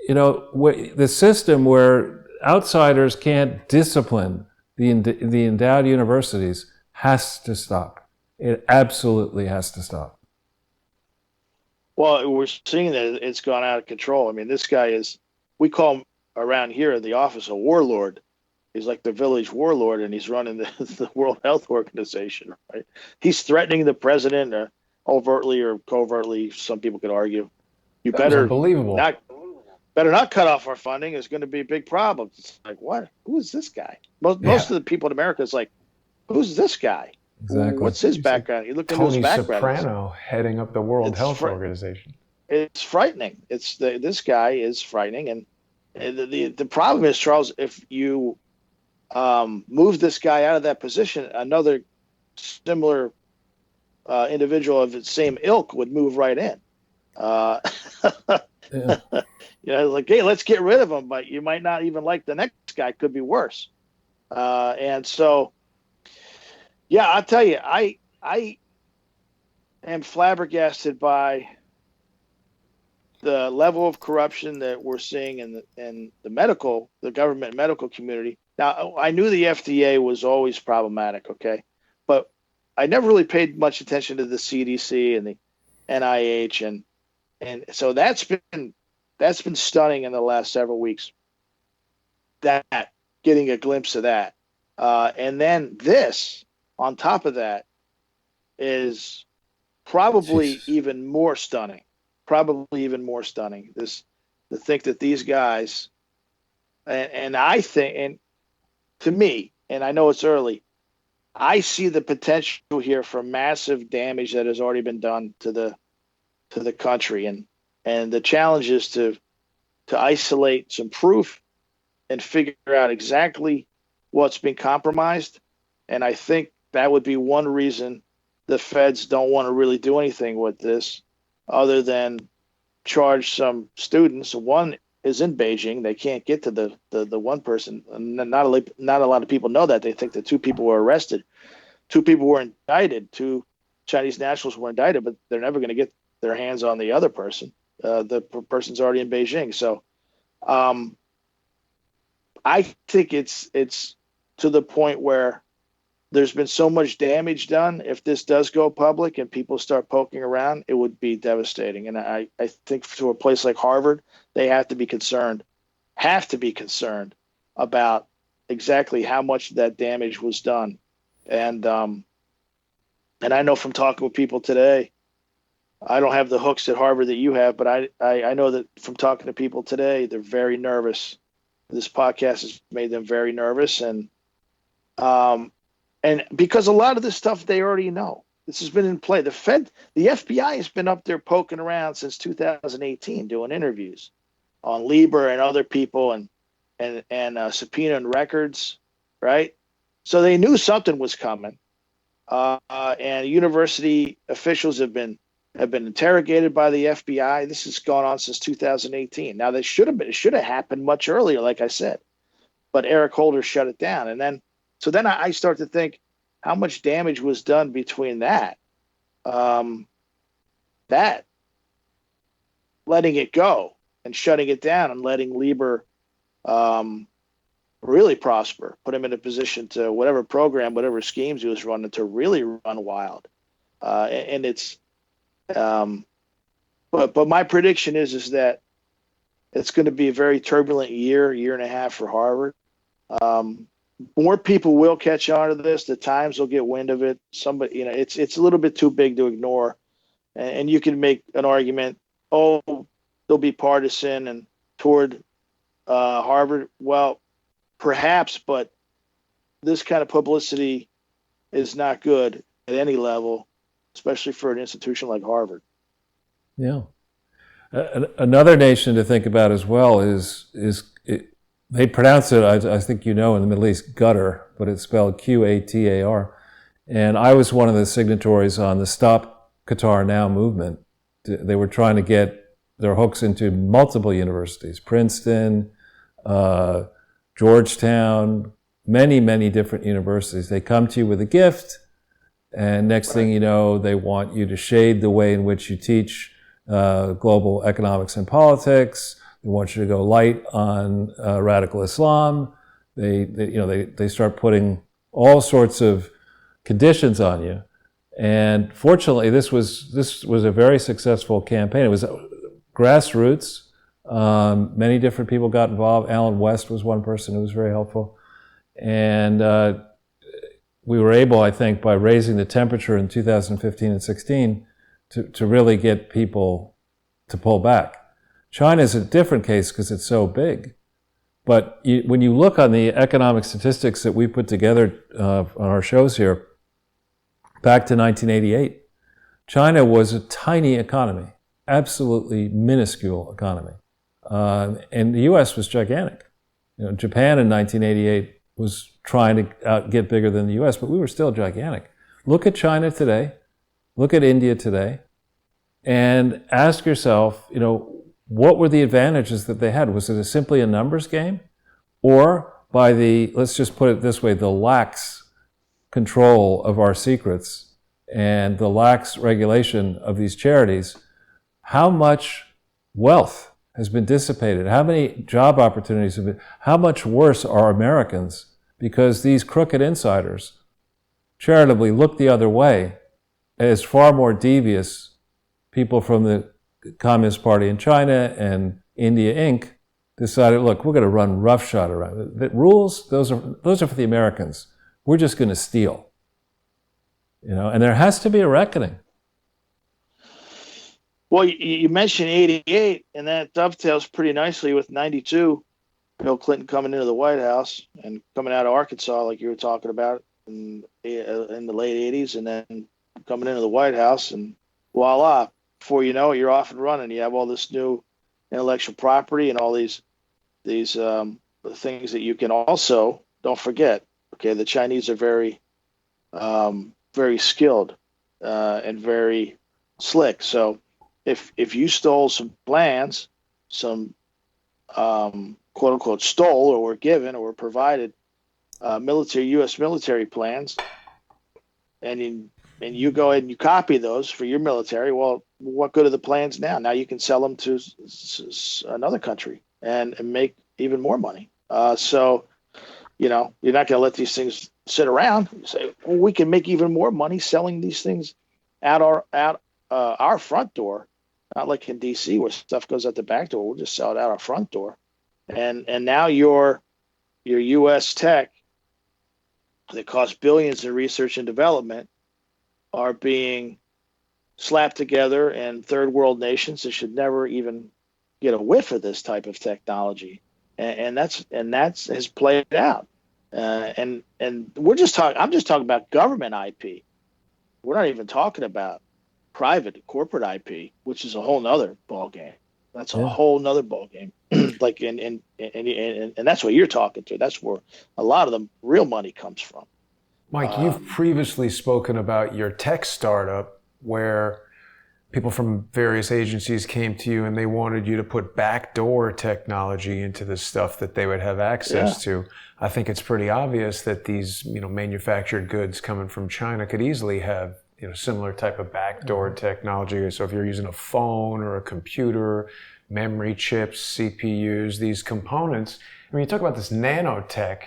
The system where outsiders can't discipline the endowed universities has to stop. It absolutely has to stop. Well, we're seeing that it's gone out of control. I mean, this guy we call him around here in the office a warlord. He's like the village warlord, and he's running the World Health Organization, right? He's threatening the president overtly or covertly. Some people could argue. You better unbelievable. Better not cut off our funding. It's going to be a big problem. It's like, what? Who is this guy? Most of the people in America is like, who's this guy? Exactly. What's his background? You look into his background. Tony Soprano heading up the World Health Organization. It's frightening. This guy is frightening, and the problem is, Charles, if you move this guy out of that position, another similar individual of the same ilk would move right in. Yeah. Like, hey, let's get rid of him, but you might not even like the next guy. Could be worse. And so, yeah, I'll tell you, I am flabbergasted by the level of corruption that we're seeing in the government medical community. Now, I knew the FDA was always problematic, okay, but I never really paid much attention to the CDC and the NIH, and so that's been stunning in the last several weeks. That getting a glimpse of that, and then this on top of that is probably even more stunning. To think that these guys And I think, and to me, and I know it's early, I see the potential here for massive damage that has already been done to the country, and the challenge is to isolate some proof and figure out exactly what's been compromised. And I think that would be one reason the feds don't want to really do anything with this, other than charge some students. One is in Beijing; they can't get to the one person. And not a lot of people know that. They think that two people were arrested. Two people were indicted. Two Chinese nationals were indicted, but they're never going to get their hands on the other person. The person's already in Beijing. So I think it's to the point where there's been so much damage done. If this does go public and people start poking around, it would be devastating. And I think to a place like Harvard, they have to be concerned about exactly how much of that damage was done. And I know from talking with people today, I don't have the hooks at Harvard that you have, but I know that from talking to people today, they're very nervous. This podcast has made them very nervous. And because a lot of this stuff they already know. This has been in play. The FBI has been up there poking around since 2018, doing interviews on Lieber and other people, and subpoenaing records, right? So they knew something was coming. And university officials have been interrogated by the FBI. This has gone on since 2018. Now, it should have happened much earlier, like I said, but Eric Holder shut it down. And then I start to think how much damage was done between that letting it go and shutting it down, and letting Lieber really prosper, put him in a position to whatever program, whatever schemes he was running, to really run wild. And it's but my prediction is that it's going to be a very turbulent year and a half for Harvard. More people will catch on to this. The Times will get wind of it. Somebody, it's a little bit too big to ignore. And you can make an argument, they'll be partisan and toward Harvard. Well, perhaps, but this kind of publicity is not good at any level, especially for an institution like Harvard. Yeah. Another nation to think about as well is they pronounce it, I think in the Middle East, Qatar, but it's spelled Qatar. And I was one of the signatories on the Stop Qatar Now movement. They were trying to get their hooks into multiple universities, Princeton, Georgetown, many, many different universities. They come to you with a gift, and next thing you know, they want you to shade the way in which you teach global economics and politics. They want you to go light on radical Islam. They start putting all sorts of conditions on you. And fortunately, this was a very successful campaign. It was grassroots. Many different people got involved. Alan West was one person who was very helpful. And we were able, I think, by raising the temperature in 2015 and 16, to really get people to pull back. China is a different case because it's so big. But when you look on the economic statistics that we put together on our shows here, back to 1988, China was a tiny economy, absolutely minuscule economy. And the U.S. was gigantic. Japan in 1988 was trying to get bigger than the U.S., but we were still gigantic. Look at China today. Look at India today. And ask yourself, what were the advantages that they had? Was it simply a numbers game? Or by let's just put it this way, the lax control of our secrets and the lax regulation of these charities, how much wealth has been dissipated? How many job opportunities have been? How much worse are Americans because these crooked insiders charitably look the other way as far more devious people from the Communist Party in China and India Inc. decided, look, we're going to run roughshod around it. The rules, those are for the Americans. We're just going to steal. And there has to be a reckoning. Well, you mentioned 88, and that dovetails pretty nicely with 92. Bill Clinton coming into the White House and coming out of Arkansas, like you were talking about in the late '80s, and then coming into the White House, and voila, before you know it, you're off and running. You have all this new intellectual property and all these things that you can also don't forget. Okay, the Chinese are very skilled and very slick. So if you stole some plans, some quote unquote stole or were given or were provided U.S. military plans, and you go ahead and you copy those for your military, well, what good are the plans now? Now you can sell them to another country and make even more money. So, you're not going to let these things sit around. You say, well, we can make even more money selling these things out our front door, not like in D.C. where stuff goes out the back door. We'll just sell it out our front door, and now your U.S. tech that costs billions in research and development are being slapped together in third world nations that should never even get a whiff of this type of technology, and that's has played out. And I'm just talking about government IP. We're not even talking about private corporate IP, which is a whole nother ball game. That's a whole nother ball game. Like and that's what you're talking to. That's where a lot of the real money comes from. Mike, you've previously spoken about your tech startup where people from various agencies came to you and they wanted you to put backdoor technology into the stuff that they would have access to. I think it's pretty obvious that these, manufactured goods coming from China could easily have, similar type of backdoor technology. So if you're using a phone or a computer, memory chips, CPUs, these components, when you talk about this nanotech,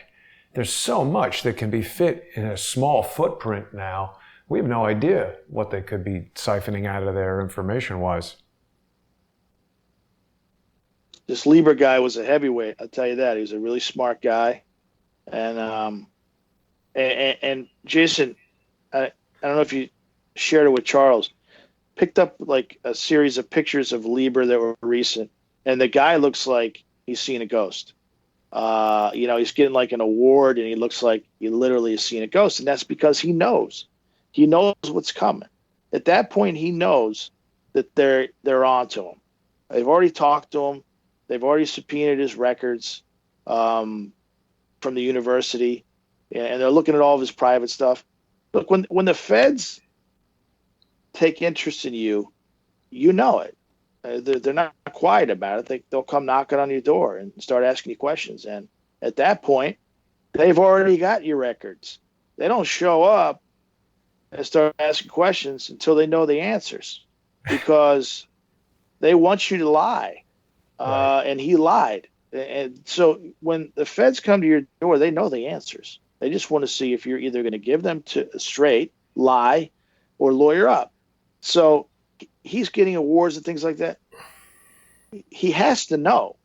there's so much that can be fit in a small footprint now. We have no idea what they could be siphoning out of there information-wise. This Lieber guy was a heavyweight. I'll tell you that. He was a really smart guy. And Jason, I don't know if you shared it with Charles, picked up like a series of pictures of Lieber that were recent. And the guy looks like he's seen a ghost. He's getting like an award and he looks like he literally has seen a ghost. And that's because he knows. He knows what's coming. At that point, he knows that they're on to him. They've already talked to him. They've already subpoenaed his records from the university, and they're looking at all of his private stuff. Look, when the feds take interest in you, you know it. They're not quiet about it. They'll come knocking on your door and start asking you questions. And at that point, they've already got your records. They don't show up and start asking questions until they know the answers, because they want you to lie. Right. And he lied. And so when the feds come to your door, they know the answers. They just want to see if you're either going to give them to straight, lie, or lawyer up. So he's getting awards and things like that. He has to know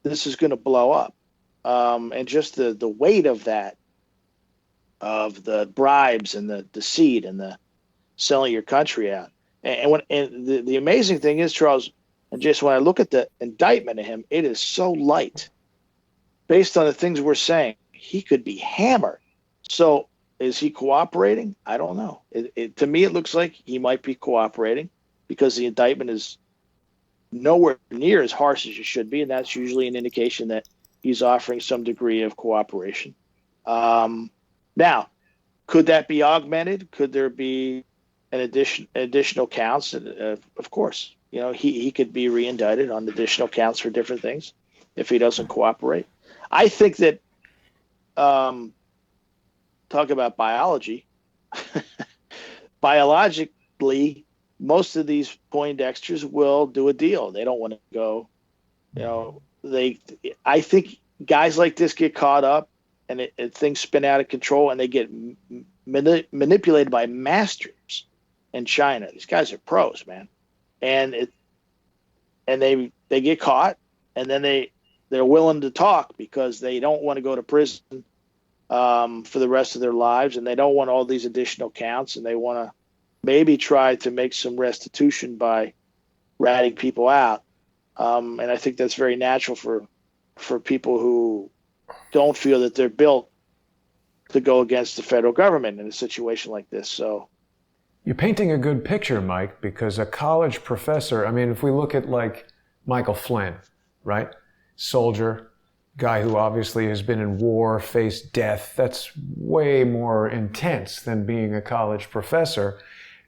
this is going to blow up. And just the weight of that, of the bribes and the deceit and the selling your country out. And the amazing thing is, Charles and Jason, when I look at the indictment of him, it is so light. Based on the things we're saying, he could be hammered. So is he cooperating? I don't know. To me, it looks like he might be cooperating because the indictment is nowhere near as harsh as it should be, and that's usually an indication that he's offering some degree of cooperation. Now, could that be augmented? Could there be an additional counts? Of course, he could be reindicted on additional counts for different things if he doesn't cooperate. I think that talk about biology. Biologically, most of these Poindexters will do a deal. They don't want to go. I think guys like this get caught up, and things spin out of control, and they get manipulated by masters in China. These guys are pros, man, and they get caught, and then they're willing to talk because they don't want to go to prison for the rest of their lives, and they don't want all these additional counts, and they want to maybe try to make some restitution by ratting people out. And I think that's very natural for for people who don't feel that they're built to go against the federal government in a situation like this. So you're painting a good picture, Mike, because a college professor, I mean, if we look at like Michael Flynn, right? Soldier, guy who obviously has been in war, faced death. That's way more intense than being a college professor.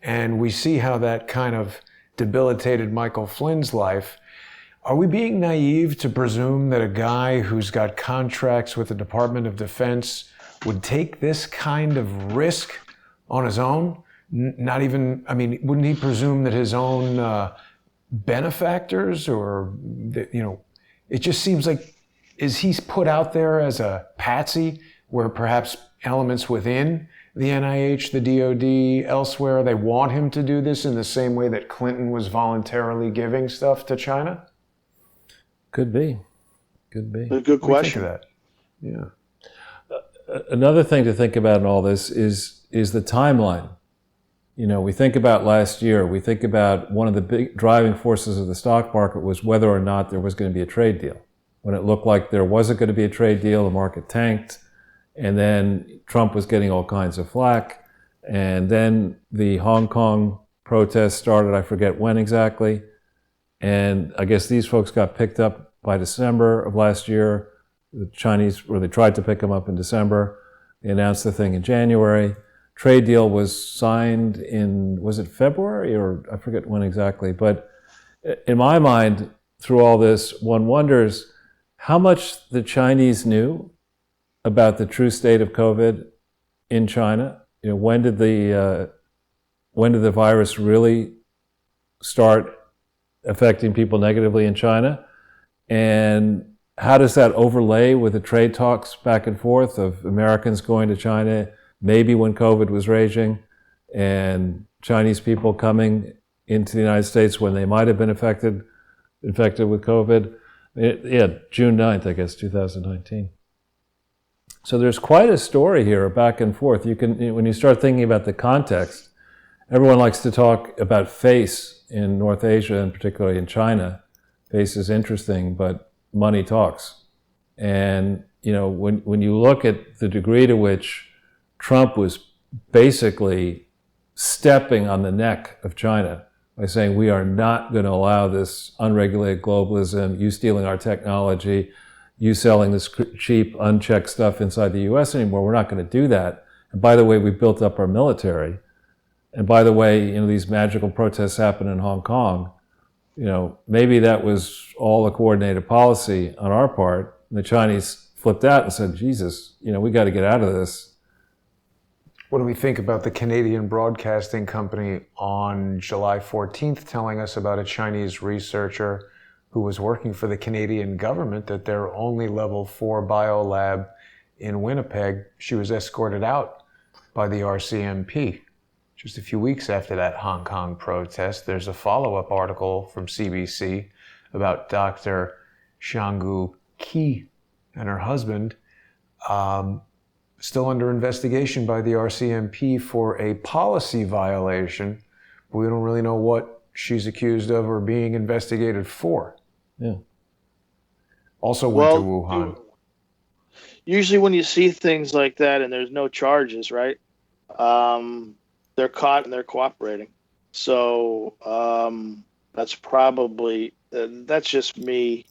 And we see how that kind of debilitated Michael Flynn's life. Are we being naive to presume that a guy who's got contracts with the Department of Defense would take this kind of risk on his own? Not even, I mean, wouldn't he presume that his own benefactors or, it just seems like, is he put out there as a patsy where perhaps elements within the NIH, the DOD, elsewhere, they want him to do this in the same way that Clinton was voluntarily giving stuff to China? Could be. Could be. A good question. What do you think of that? Yeah. Another thing to think about in all this is the timeline. We think about last year, we think about one of the big driving forces of the stock market was whether or not there was going to be a trade deal. When it looked like there wasn't going to be a trade deal, the market tanked, and then Trump was getting all kinds of flack, and then the Hong Kong protests started, I forget when exactly, and I guess these folks got picked up by December of last year. The Chinese, or they tried to pick them up in December. They announced the thing in January. Trade deal was signed in, was it February, or I forget when exactly, but in my mind, through all this, one wonders how much the Chinese knew about the true state of COVID in China. When did the virus really start affecting people negatively in China? And how does that overlay with the trade talks back and forth of Americans going to China, maybe when COVID was raging, and Chinese people coming into the United States when they might have been infected with COVID? June 9th, I guess, 2019. So there's quite a story here, back and forth. When you start thinking about the context, everyone likes to talk about face in North Asia, and particularly in China. Face is interesting, but money talks. And, when you look at the degree to which Trump was basically stepping on the neck of China by saying, we are not going to allow this unregulated globalism, you stealing our technology, you selling this cheap, unchecked stuff inside the US anymore. We're not going to do that. And by the way, we built up our military. And by the way, these magical protests happen in Hong Kong. Maybe that was all a coordinated policy on our part. And the Chinese flipped out and said, Jesus, we got to get out of this. What do we think about the Canadian Broadcasting Company on July 14th telling us about a Chinese researcher who was working for the Canadian government at their only level 4 biolab in Winnipeg? She was escorted out by the RCMP. Just a few weeks after that Hong Kong protest, there's a follow-up article from CBC about Dr. Xianggu Qi and her husband, still under investigation by the RCMP for a policy violation. But we don't really know what she's accused of or being investigated for. Yeah. Also went to Wuhan. Usually when you see things like that and there's no charges, right? They're caught and they're cooperating. So that's probably, that's just me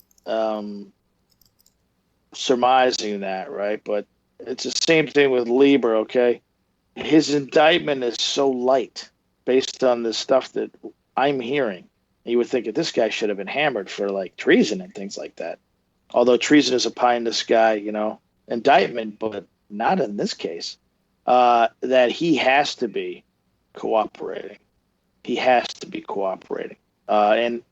surmising that, right? But it's the same thing with Lieber, okay? His indictment is so light based on the stuff that I'm hearing. You would think that this guy should have been hammered for like treason and things like that. Although treason is a pie in the sky, indictment, but not in this case. That he has to be cooperating. He has to be cooperating. And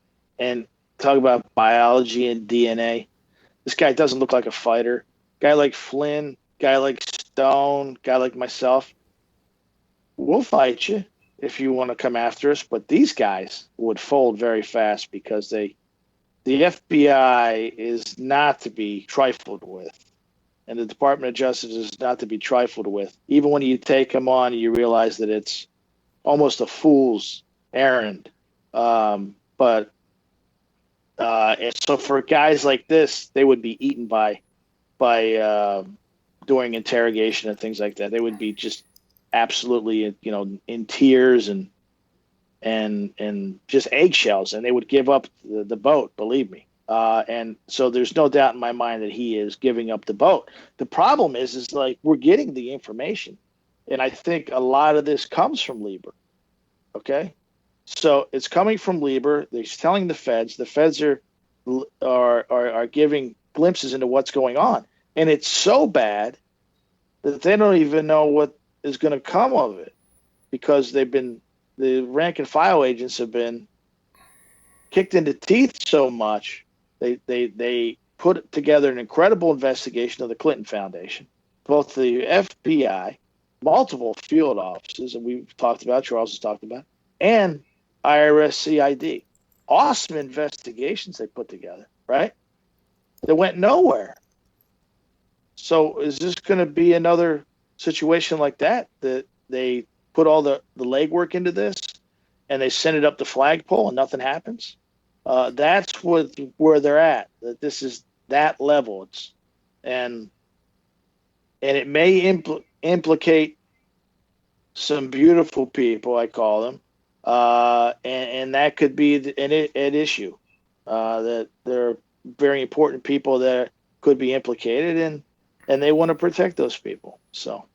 talk about biology and DNA. This guy doesn't look like a fighter. Guy like Flynn, guy like Stone, guy like myself, we'll fight you if you want to come after us. But these guys would fold very fast because the FBI is not to be trifled with. And the Department of Justice is not to be trifled with. Even when you take them on, you realize that it's almost a fool's errand. But And so for guys like this, they would be eaten by during interrogation and things like that. They would be just absolutely, in tears and just eggshells, and they would give up the boat, believe me. And so there's no doubt in my mind that he is giving up the boat. The problem is like we're getting the information, and I think a lot of this comes from Lieber. Okay, so it's coming from Lieber. He's telling the feds. The feds are giving glimpses into what's going on, and it's so bad that they don't even know what is going to come of it, because the rank and file agents have been kicked into teeth so much. They put together an incredible investigation of the Clinton Foundation, both the FBI, multiple field offices that we've talked about, Charles has talked about, and IRS CID. Awesome investigations they put together, right? That went nowhere. So is this going to be another situation like that they put all the legwork into this and they send it up the flagpole and nothing happens? That's where they're at. That this is that level. And it may implicate some beautiful people, I call them, and that could be an issue. That there are very important people that could be implicated, and they want to protect those people. So,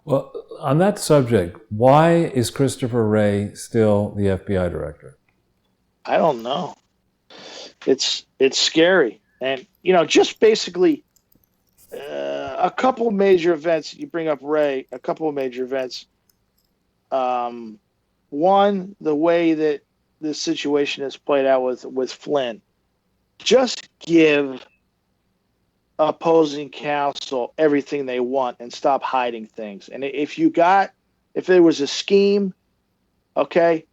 well, on that subject, why is Christopher Wray still the FBI director? I don't know. It's scary, and just basically a couple of major events. You bring up Wray. A couple of major events. One, the way that this situation has played out with Flynn. Just give opposing counsel everything they want and stop hiding things. And if there was a scheme, okay,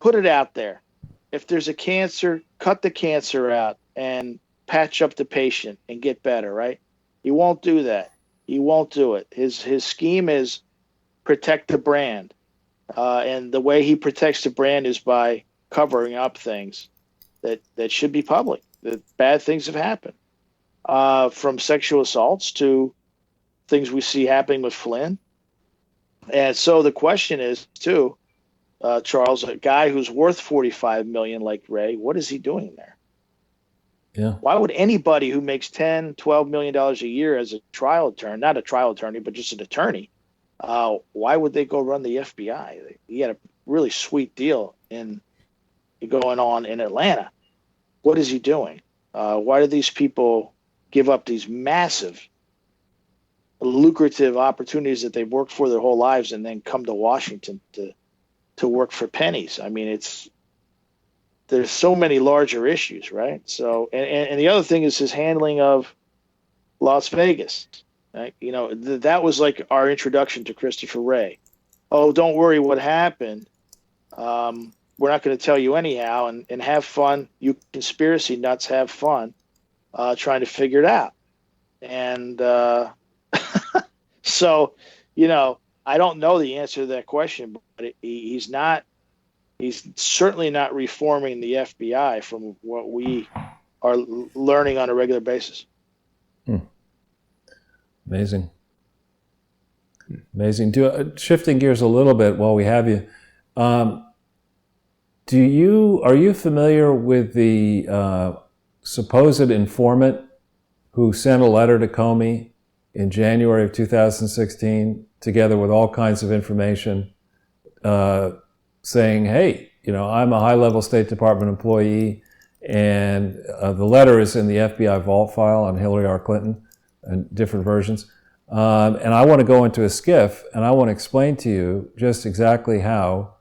put it out there. If there's a cancer, cut the cancer out and patch up the patient and get better, right? He won't do that. He won't do it. His scheme is protect the brand. And the way he protects the brand is by covering up things that should be public, that bad things have happened. From sexual assaults to things we see happening with Flynn. And so the question is, too, Charles, a guy who's worth $45 million like Wray, what is he doing there? Yeah. Why would anybody who makes $10, $12 million a year as a trial attorney, not a trial attorney, but just an attorney, why would they go run the FBI? He had a really sweet deal going on in Atlanta. What is he doing? Why do these people give up these massive, lucrative opportunities that they've worked for their whole lives and then come to Washington to work for pennies? I mean, there's so many larger issues, right? So, and the other thing is his handling of Las Vegas. Right? That was like our introduction to Christopher Wray. Oh, don't worry what happened. We're not going to tell you anyhow, and have fun. You conspiracy nuts, have fun trying to figure it out. And so, I don't know the answer to that question, but he's certainly not reforming the FBI from what we are learning on a regular basis. Amazing. Shifting gears a little bit while we have you, are you familiar with the supposed informant who sent a letter to Comey in January of 2016, together with all kinds of information, saying, hey, I'm a high-level State Department employee, and the letter is in the FBI vault file on Hillary R. Clinton and different versions. And I want to go into a SCIF, and I want to explain to you just exactly how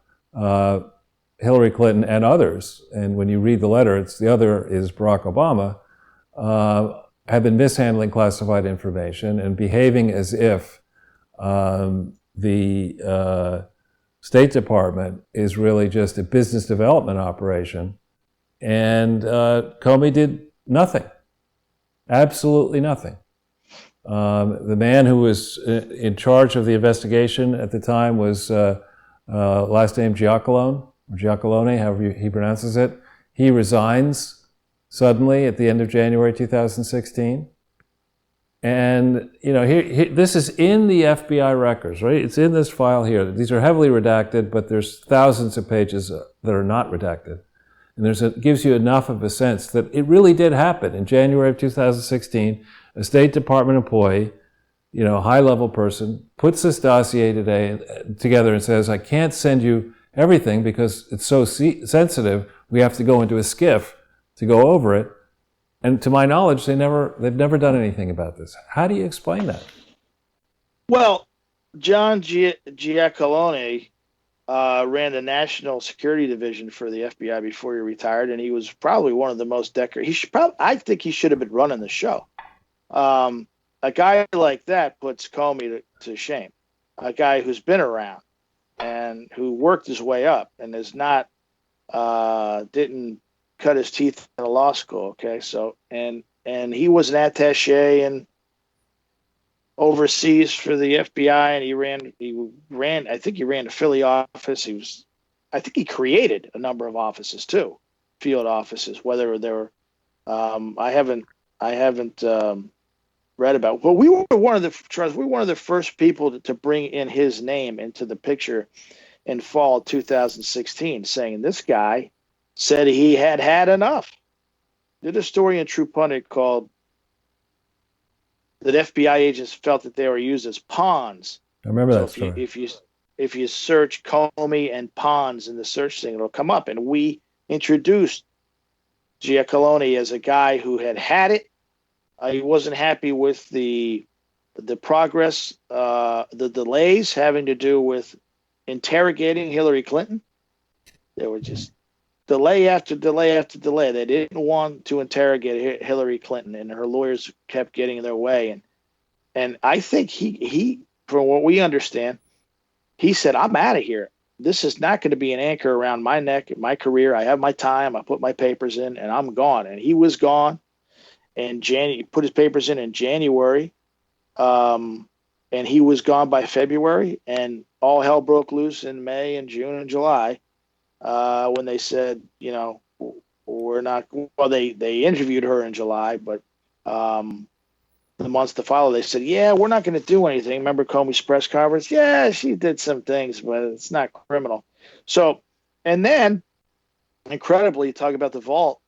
Hillary Clinton and others, and when you read the letter, the other is Barack Obama, have been mishandling classified information and behaving as if the State Department is really just a business development operation. And Comey did nothing, absolutely nothing. The man who was in charge of the investigation at the time was last name Giacalone, or Giacalone, however he pronounces it. He resigns suddenly at the end of January 2016. And, this is in the FBI records, right? It's in this file here. These are heavily redacted, but there's thousands of pages that are not redacted. And it gives you enough of a sense that it really did happen. In January of 2016, a State Department employee, a high-level person, puts this dossier together and says, I can't send you everything because it's so sensitive, we have to go into a skiff to go over it. And to my knowledge, they've never done anything about this. How do you explain that? Well, John Giacalone ran the National Security Division for the FBI before he retired, and he was probably one of the most decorated. I think he should have been running the show. A guy like that puts Comey to shame. A guy who's been around and who worked his way up and is not didn't cut his teeth in a law school. Okay, so and he was an attaché in overseas for the FBI, and he ran. I think he ran the Philly office. I think he created a number of offices too, field offices. Whether they were, I haven't read about. Well, we were one of the first people to bring in his name into the picture in fall 2016, saying this guy said he had enough. Did a story in True Pundit called that FBI agents felt that they were used as pawns. I remember that story. If you search Comey and pawns in the search thing, it'll come up. And we introduced Giacalone as a guy who had it. He wasn't happy with the progress, the delays having to do with interrogating Hillary Clinton. There were just delay after delay after delay. They didn't want to interrogate Hillary Clinton, and her lawyers kept getting in their way. And I think he, from what we understand, he said, I'm out of here. This is not going to be an anchor around my neck, my career. I have my time. I put my papers in, and I'm gone. And he was gone. And he put his papers in January, and he was gone by February. And all hell broke loose in May and June and July. When they said, we're not, well, they interviewed her in July, but the months to follow, they said, yeah, we're not going to do anything. Remember Comey's press conference? Yeah, she did some things, but it's not criminal. So, and then, incredibly, talk about the vault.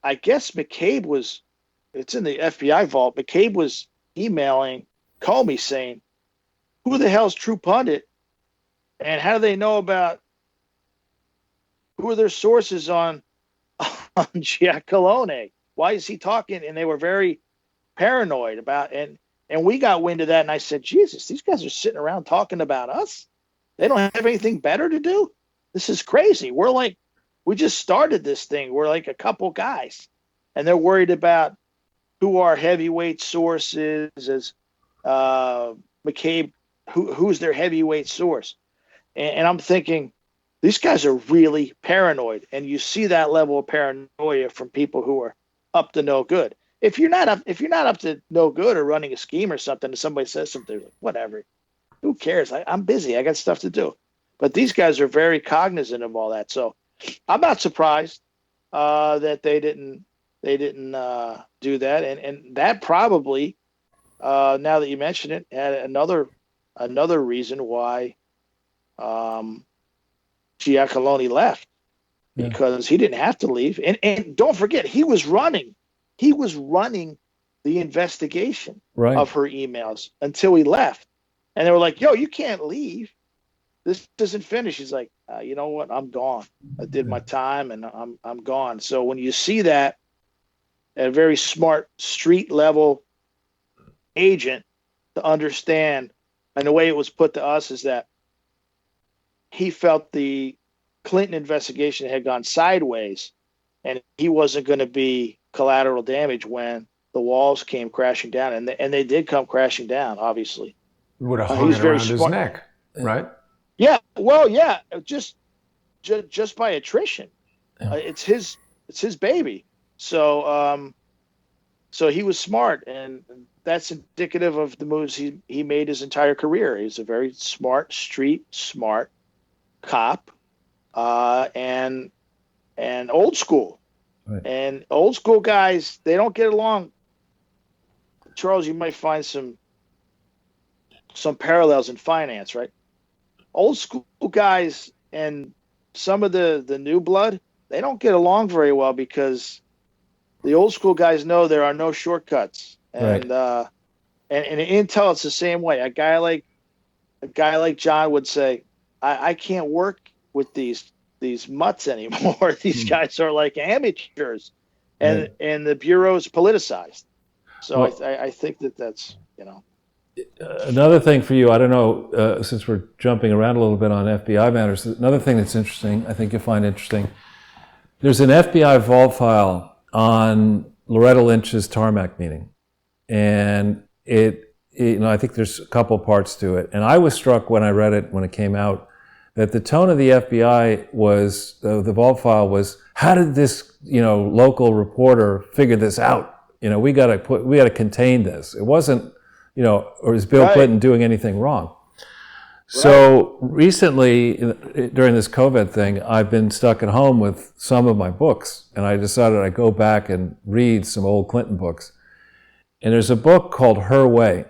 I guess it's in the FBI vault. McCabe was emailing Comey saying, who the hell's True Pundit? And how do they know about, who are their sources on Giacalone? Why is he talking? And they were very paranoid about and we got wind of that. And I said, Jesus, these guys are sitting around talking about us. They don't have anything better to do. This is crazy. We just started this thing. We're like a couple guys, and they're worried about who our heavyweight source is. As McCabe, who's their heavyweight source? And I'm thinking, these guys are really paranoid, and you see that level of paranoia from people who are up to no good. If you're not up to no good or running a scheme or something, and somebody says something, like, whatever, who cares? I'm busy. I got stuff to do. But these guys are very cognizant of all that. So I'm not surprised that they didn't do that, and that probably now that you mention it had another reason why Giacalone left, because he didn't have to leave, and don't forget he was running the investigation of her emails until he left, and they were like, "Yo, you can't leave. This isn't finished." He's like, "You know what? I'm gone. I did my time, and I'm gone." So when you see that, a very smart street level agent to understand, and the way it was put to us is that he felt the Clinton investigation had gone sideways, and he wasn't going to be collateral damage when the walls came crashing down, and they did come crashing down. Obviously, would have hung it around his neck, right? Yeah, well, yeah, just by attrition. It's his baby. So so he was smart, and that's indicative of the moves he made his entire career. He's a very smart cop, and and old school. Right. And old school guys, they don't get along. Charles, you might find some parallels in finance, right? Old school guys and some of the new blood, they don't get along very well because the old school guys know there are no shortcuts. And Right. and in Intel, it's the same way. A guy like John would say, I can't work with these mutts anymore. These guys are like amateurs, Right. and the bureau is politicized. So Well, I think that's another thing for you, I don't know, since we're jumping around a little bit on FBI matters, another thing that's interesting, I think you'll find interesting, there's an FBI vault file on Loretta Lynch's tarmac meeting. And I think there's a couple parts to it. And I was struck when I read it, when it came out, that the tone of the FBI was, the vault file was, how did this, local reporter figure this out? We got to contain this. It wasn't, or is Bill Right. Clinton doing anything wrong? So recently, during this COVID thing, I've been stuck at home with some of my books, and I decided I'd go back and read some old Clinton books. And there's a book called Her Way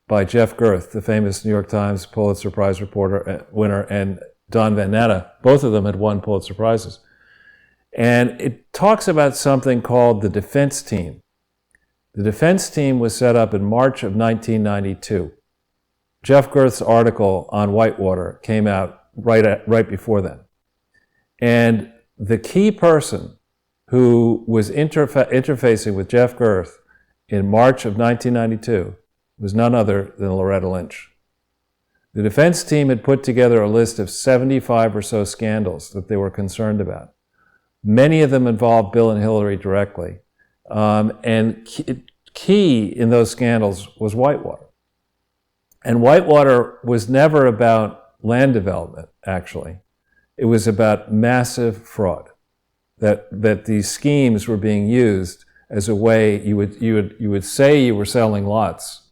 by Jeff Gerth, the famous New York Times Pulitzer Prize winner, and Don Van Natta. Both of them had won Pulitzer Prizes. And it talks about something called the defense team. The defense team was set up in March of 1992. Jeff Gerth's article on Whitewater came out right before then. And the key person who was interfacing with Jeff Gerth in March of 1992 was none other than Loretta Lynch. The defense team had put together a list of 75 or so scandals that they were concerned about. Many of them involved Bill and Hillary directly. And key in those scandals was Whitewater. And Whitewater was never about land development, actually. It was about massive fraud, that these schemes were being used as a way you would say you were selling lots,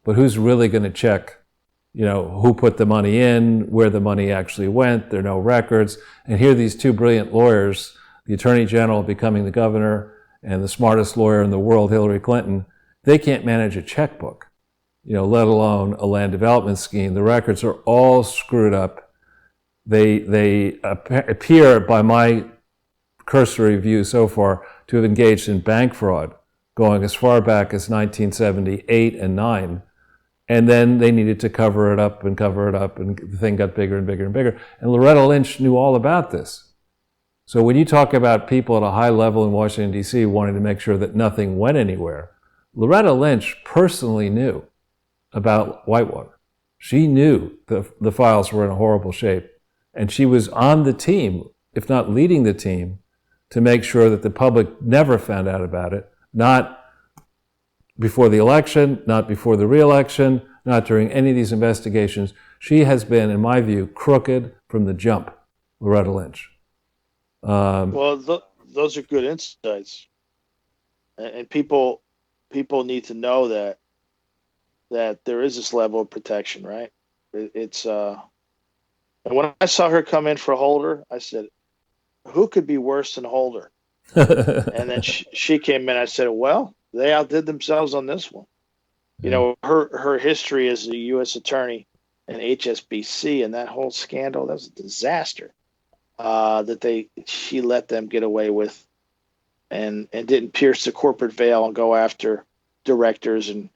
but who's really going to check, who put the money in, where the money actually went? There are no records. And here these two brilliant lawyers, the Attorney General becoming the governor and the smartest lawyer in the world, Hillary Clinton, they can't manage a checkbook, let alone a land development scheme. The records are all screwed up. They appear, by my cursory view so far, to have engaged in bank fraud going as far back as 1978 and 9. And then they needed to cover it up, and the thing got bigger and bigger and bigger. And Loretta Lynch knew all about this. So when you talk about people at a high level in Washington, D.C. wanting to make sure that nothing went anywhere, Loretta Lynch personally knew about Whitewater. She knew the files were in a horrible shape. And she was on the team, if not leading the team, to make sure that the public never found out about it, not before the election, not before the re-election, not during any of these investigations. She has been, in my view, crooked from the jump, Loretta Lynch. Those are good insights, and people need to know that there is this level of protection, right? It's and when I saw her come in for Holder, I said, who could be worse than Holder? And then she came in. I said, well, they outdid themselves on this one. Her history as a U.S. attorney and HSBC and that whole scandal, that was a disaster that she let them get away with and didn't pierce the corporate veil and go after directors and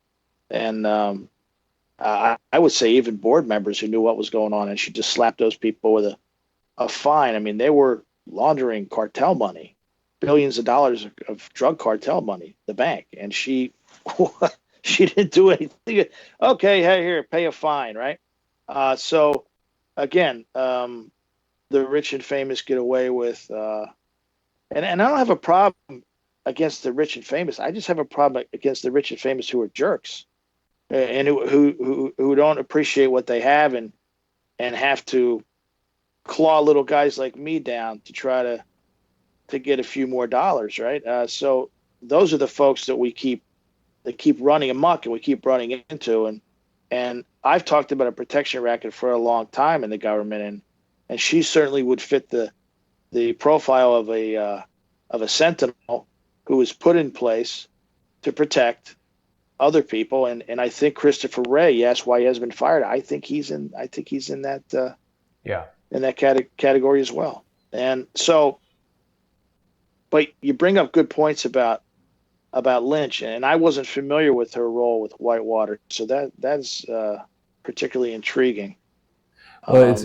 I would say even board members who knew what was going on, and she just slapped those people with a fine. I mean, they were laundering cartel money, billions of dollars of drug cartel money, the bank, and she didn't do anything. Okay, hey, here, pay a fine, right? So again, the rich and famous get away with, and I don't have a problem against the rich and famous. I just have a problem against the rich and famous who are jerks and who don't appreciate what they have and have to claw little guys like me down to try to get a few more dollars, right? So those are the folks that keep running amok and we keep running into. And I've talked about a protection racket for a long time in the government, and she certainly would fit the the profile of a sentinel who was put in place to protect other people, and I think Christopher Wray. You asked why he hasn't been fired. I think he's in that in that category as well. And so, but you bring up good points about Lynch, and I wasn't familiar with her role with Whitewater, so that's particularly intriguing. Well,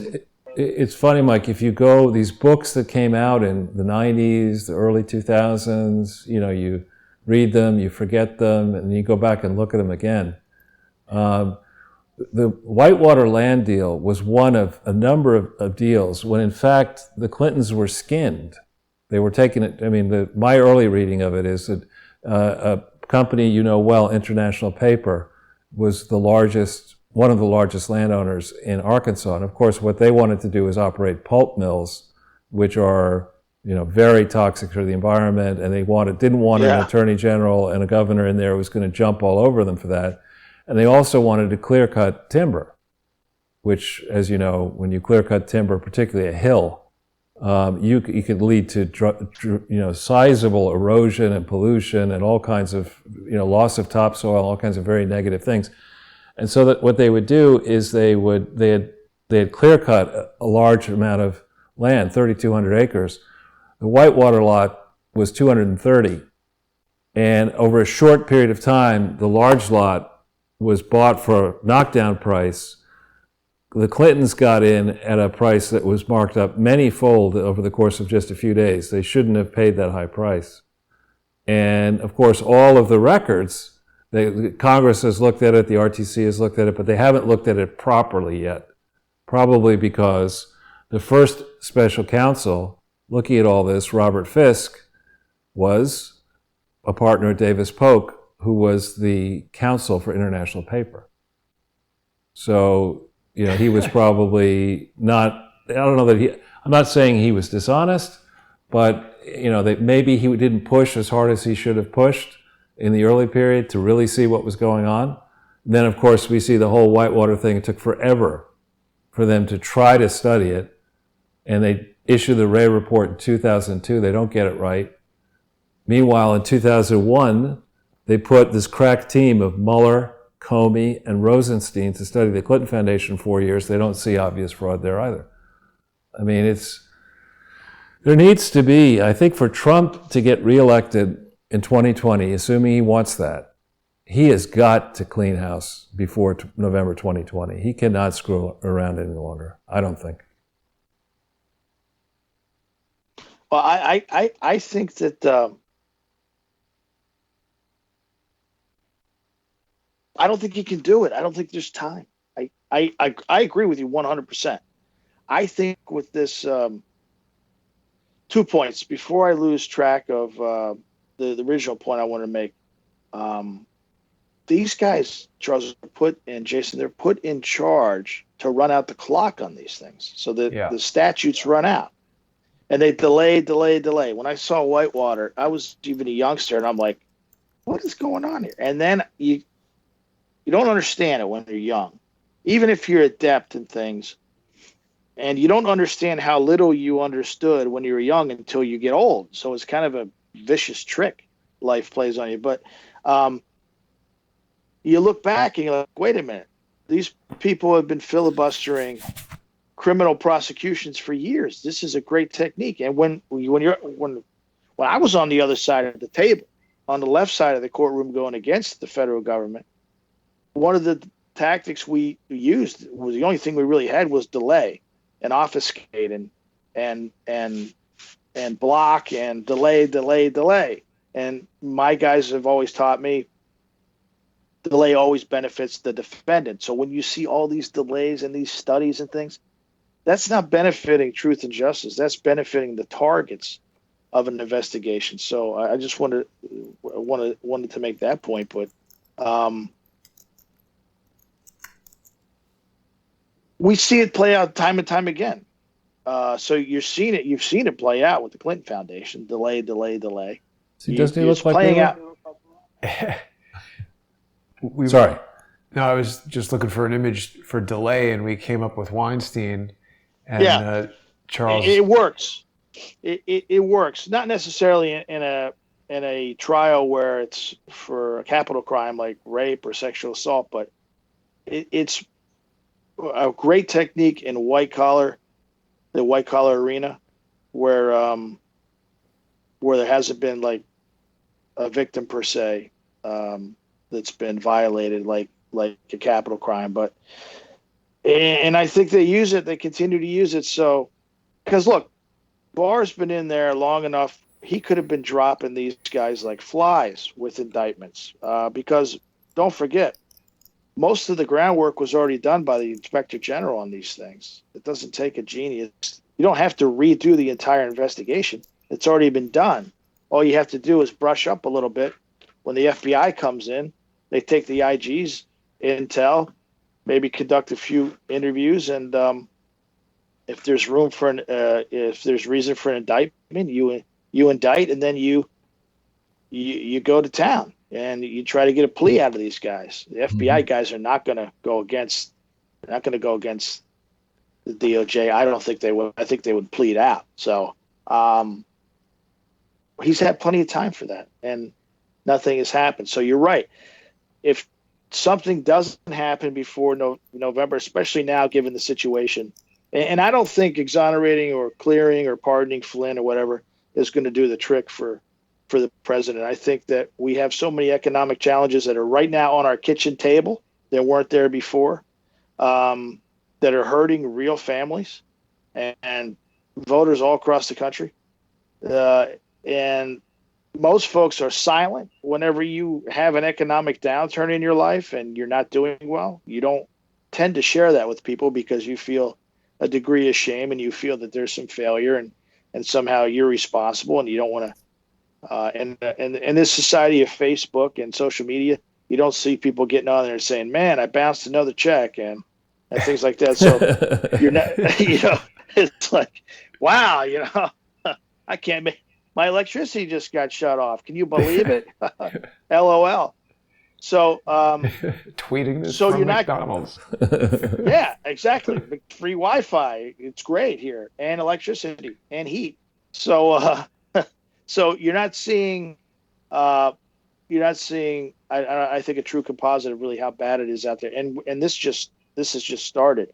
it's funny, Mike. If you go these books that came out in the '90s, the early 2000s, you read them, you forget them, and you go back and look at them again. The Whitewater land deal was one of a number of deals when, in fact, the Clintons were skinned. They were taking it. I mean, my early reading of it is that a company International Paper, was one of the largest landowners in Arkansas. And of course, what they wanted to do is operate pulp mills, which are very toxic for the environment, and they didn't want an attorney general and a governor in there who was going to jump all over them for that. And they also wanted to clear cut timber, which, as you know, when you clear cut timber, particularly a hill, you could lead to sizable erosion and pollution and all kinds of loss of topsoil, all kinds of very negative things. And so that what they would do is they had clear cut a large amount of land, 3,200 acres. The Whitewater lot was 230, and over a short period of time, the large lot was bought for a knockdown price. The Clintons got in at a price that was marked up many-fold over the course of just a few days. They shouldn't have paid that high price. And of course, all of the records, Congress has looked at it, the RTC has looked at it, but they haven't looked at it properly yet. Probably because the first special counsel looking at all this, Robert Fisk, was a partner at Davis Polk, who was the counsel for International Paper. So, he was probably not, I don't know that I'm not saying he was dishonest, but, that maybe he didn't push as hard as he should have pushed in the early period to really see what was going on. And then, of course, we see the whole Whitewater thing. It took forever for them to try to study it. And they issue the Wray report in 2002. They don't get it right. Meanwhile, in 2001, they put this crack team of Mueller, Comey, and Rosenstein to study the Clinton Foundation 4 years. They don't see obvious fraud there either. I mean, there needs to be, I think, for Trump to get reelected in 2020, assuming he wants that, he has got to clean house before November 2020. He cannot screw around any longer, I don't think. Well, I think that I don't think he can do it. I don't think there's time. I agree with you 100%. I think with this 2 points before I lose track of the original point I want to make. These guys, Charles, Jason, they're put in charge to run out the clock on these things, so that the statutes run out, and they delay. When I saw Whitewater, I was even a youngster, and I'm like, "What is going on here?" And then you don't understand it when you're young, even if you're adept in things, and you don't understand how little you understood when you were young until you get old. So it's kind of a vicious trick life plays on you. But you look back and you're like, wait a minute, these people have been filibustering criminal prosecutions for years. This is a great technique. And when I was on the other side of the table, on the left side of the courtroom going against the federal government, one of the tactics we used was the only thing we really had was delay and obfuscate and block and delay. And my guys have always taught me delay always benefits the defendant. So when you see all these delays and these studies and things, that's not benefiting truth and justice. That's benefiting the targets of an investigation. So I just wanted to make that point. But we see it play out time and time again. So you've seen it play out with the Clinton Foundation. Delay. So doesn't he look like playing out? Sorry. No, I was just looking for an image for delay, and we came up with Weinstein and Charles. It works. it works. Not necessarily in a trial where it's for a capital crime like rape or sexual assault, but it's a great technique in the white collar arena, where there hasn't been like a victim per se that's been violated like a capital crime. But and I think they use it. They continue to use it. So because look, Barr's been in there long enough. He could have been dropping these guys like flies with indictments because don't forget, most of the groundwork was already done by the inspector general on these things. It doesn't take a genius. You don't have to redo the entire investigation. It's already been done. All you have to do is brush up a little bit. When the FBI comes in, they take the IG's intel, maybe conduct a few interviews, and if there's room for if there's reason for an indictment, you indict, and then you go to town and you try to get a plea out of these guys. The FBI guys are not going to go against the DOJ. I don't think they would. I think they would plead out. So he's had plenty of time for that, and nothing has happened. So you're right. If something doesn't happen before November, especially now given the situation, and I don't think exonerating or clearing or pardoning Flynn or whatever is going to do the trick for the president. I think that we have so many economic challenges that are right now on our kitchen table that weren't there before, that are hurting real families and voters all across the country. And most folks are silent whenever you have an economic downturn in your life and you're not doing well. You don't tend to share that with people because you feel a degree of shame and you feel that there's some failure and somehow you're responsible and you don't want to. And in this society of Facebook and social media, you don't see people getting on there and saying, "Man, I bounced another check," and things like that. So you're not, it's like, wow, I can't make my electricity just got shut off. Can you believe it? LOL. So tweeting this so from you're McDonald's. Yeah, exactly. Free Wi-Fi. It's great here, and electricity and heat. So so you're not seeing I think a true composite of really how bad it is out there. And this has just started.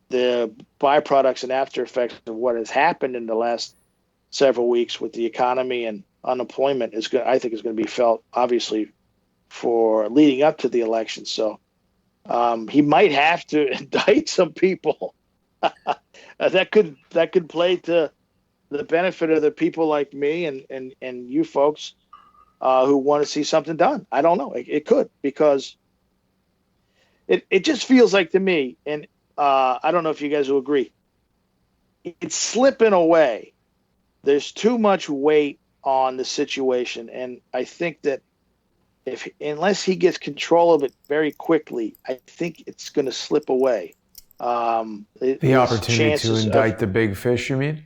The byproducts and after effects of what has happened in the last several weeks with the economy and unemployment I think is going to be felt obviously for leading up to the election. So he might have to indict some people. That could play to the benefit of the people like me and you folks who want to see something done. I don't know. It could, because it just feels like to me, and I don't know if you guys will agree, it's slipping away. There's too much weight on the situation, and I think that unless he gets control of it very quickly, I think it's going to slip away. The opportunity to indict the big fish, you mean?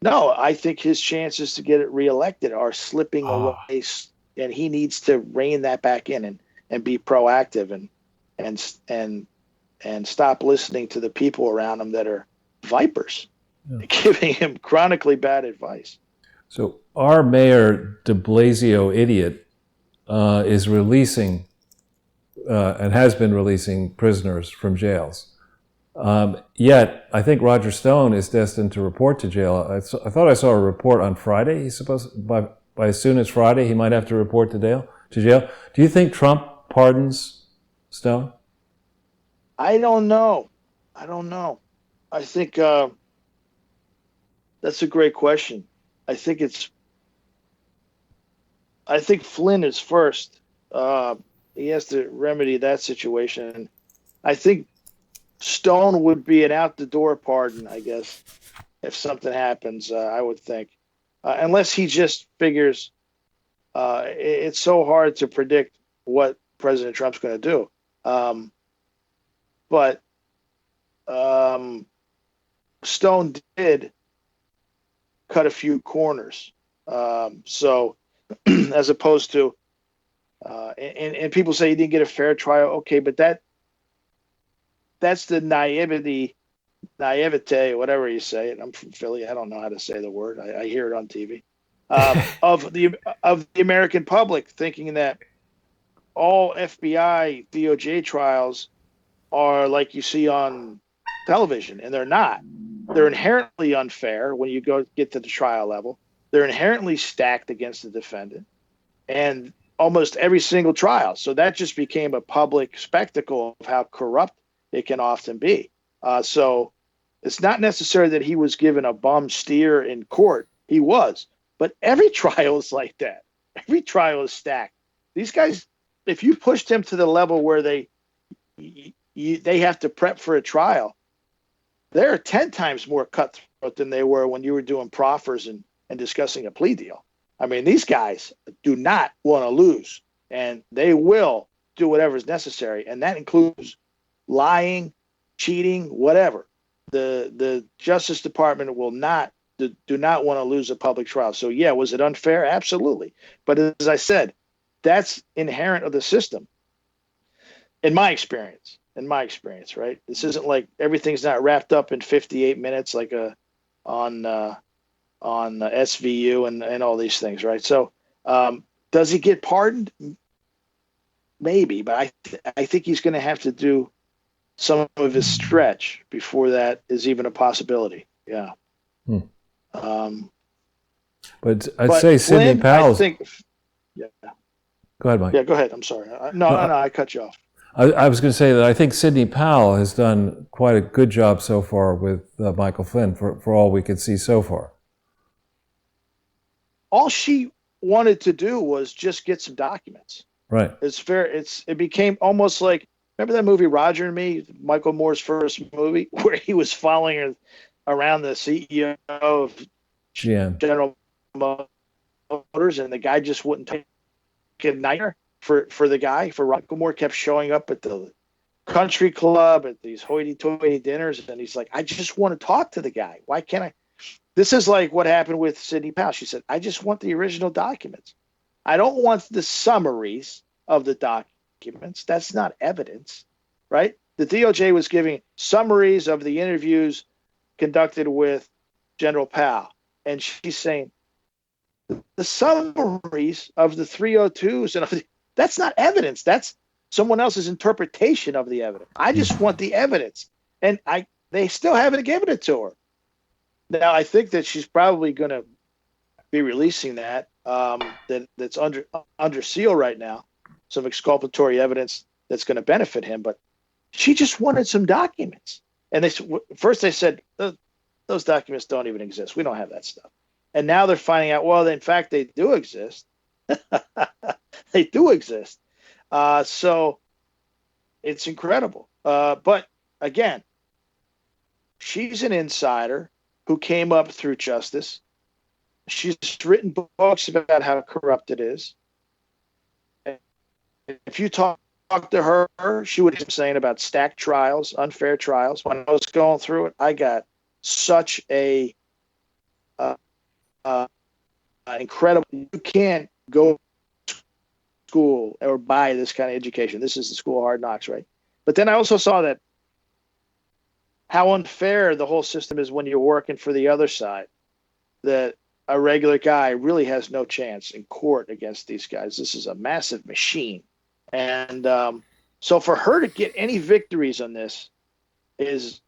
No, I think his chances to get it reelected are slipping away, and he needs to rein that back in and be proactive and stop listening to the people around him that are vipers, giving him chronically bad advice. So our mayor, de Blasio idiot, is releasing and has been releasing prisoners from jails. Yet, I think Roger Stone is destined to report to jail. I thought I saw a report on Friday. He's supposed by as soon as Friday he might have to report to jail. Do you think Trump pardons Stone? I don't know. I think that's a great question. I think Flynn is first. He has to remedy that situation. I think Stone would be an out-the-door pardon, I guess, if something happens, I would think. Unless he just figures it's so hard to predict what President Trump's going to do. But Stone did cut a few corners. So as opposed to, and people say he didn't get a fair trial. Okay, but that's the naivety naivete, whatever you say it. I'm from Philly. I don't know how to say the word. I hear it on TV. Of the American public thinking that all FBI DOJ trials are like you see on television, and they're not. They're inherently unfair when you get to the trial level. They're inherently stacked against the defendant, and almost every single trial. So that just became a public spectacle of how corrupt it can often be. So it's not necessary that he was given a bum steer in court. He was, but every trial is like that. Every trial is stacked. These guys, if you pushed them to the level where they have to prep for a trial, they're 10 times more cutthroat than they were when you were doing proffers and discussing a plea deal. I mean, these guys do not want to lose, and they will do whatever is necessary, and that includes lying, cheating, whatever. The Justice Department will not do not want to lose a public trial. So, yeah, was it unfair? Absolutely. But as I said, that's inherent of the system. In my experience, right? This isn't like everything's not wrapped up in 58 minutes like on SVU and all these things, right? So does he get pardoned? Maybe, but I think he's going to have to do some of his stretch before that is even a possibility. Yeah. But I'd say Sidney Powell's. Yeah. Go ahead, Mike. Yeah, go ahead. I'm sorry. No, I cut you off. I was going to say that I think Sidney Powell has done quite a good job so far with Michael Flynn for all we could see so far. All she wanted to do was just get some documents. Right. It's fair. It became almost like, remember that movie Roger and Me, Michael Moore's first movie, where he was following around the CEO of GM, General Motors, and the guy just wouldn't take a nightmare for the guy. For Michael Moore kept showing up at the country club, at these hoity-toity dinners, and he's like, I just want to talk to the guy. Why can't I? This is like what happened with Sidney Powell. She said, I just want the original documents. I don't want the summaries of the documents. That's not evidence, right? The DOJ was giving summaries of the interviews conducted with General Powell. And she's saying, the summaries of the 302s, that's not evidence. That's someone else's interpretation of the evidence. I just want the evidence. And they still haven't given it to her. Now, I think that she's probably going to be releasing that's under seal right now, some exculpatory evidence that's going to benefit him. But she just wanted some documents. And first they said, those documents don't even exist. We don't have that stuff. And now they're finding out, well, in fact, they do exist. They do exist. So it's incredible. But again, she's an insider who came up through justice. She's written books about how corrupt it is. If you talk to her, she would be saying about stacked trials, unfair trials. When I was going through it, I got such a incredible. You can't go to school or buy this kind of education. This is the school of hard knocks, right? But then I also saw that how unfair the whole system is when you're working for the other side, that a regular guy really has no chance in court against these guys. This is a massive machine. And so for her to get any victories on this is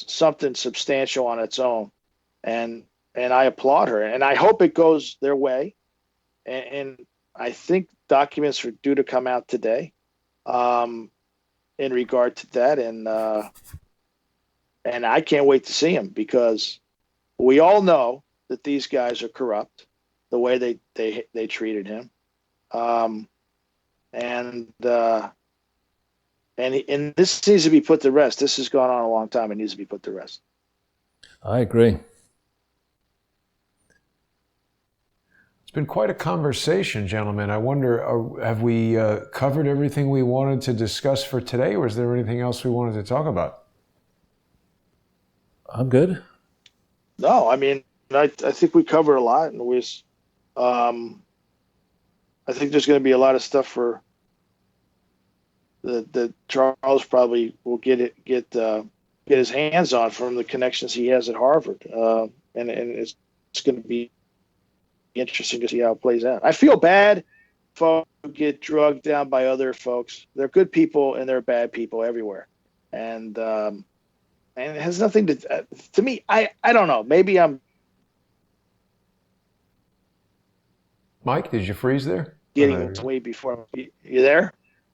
something substantial on its own. And I applaud her. And I hope it goes their way. And I think documents are due to come out today. In regard to that, and I can't wait to see him, because we all know that these guys are corrupt, the way they treated him, and this needs to be put to rest. This has gone on a long time. It needs to be put to rest. I agree. It's been quite a conversation, gentlemen. I wonder, have we covered everything we wanted to discuss for today, or is there anything else we wanted to talk about? I'm good. No, I mean, I think we covered a lot, and I think there's going to be a lot of stuff for the Charles probably will get get his hands on from the connections he has at Harvard. And it's going to be interesting to see how it plays out. I feel bad folks who get drugged down by other folks. They're good people and they're bad people everywhere. And it has nothing to me. I don't know. Maybe I'm Mike, did you freeze there? getting way before. You there?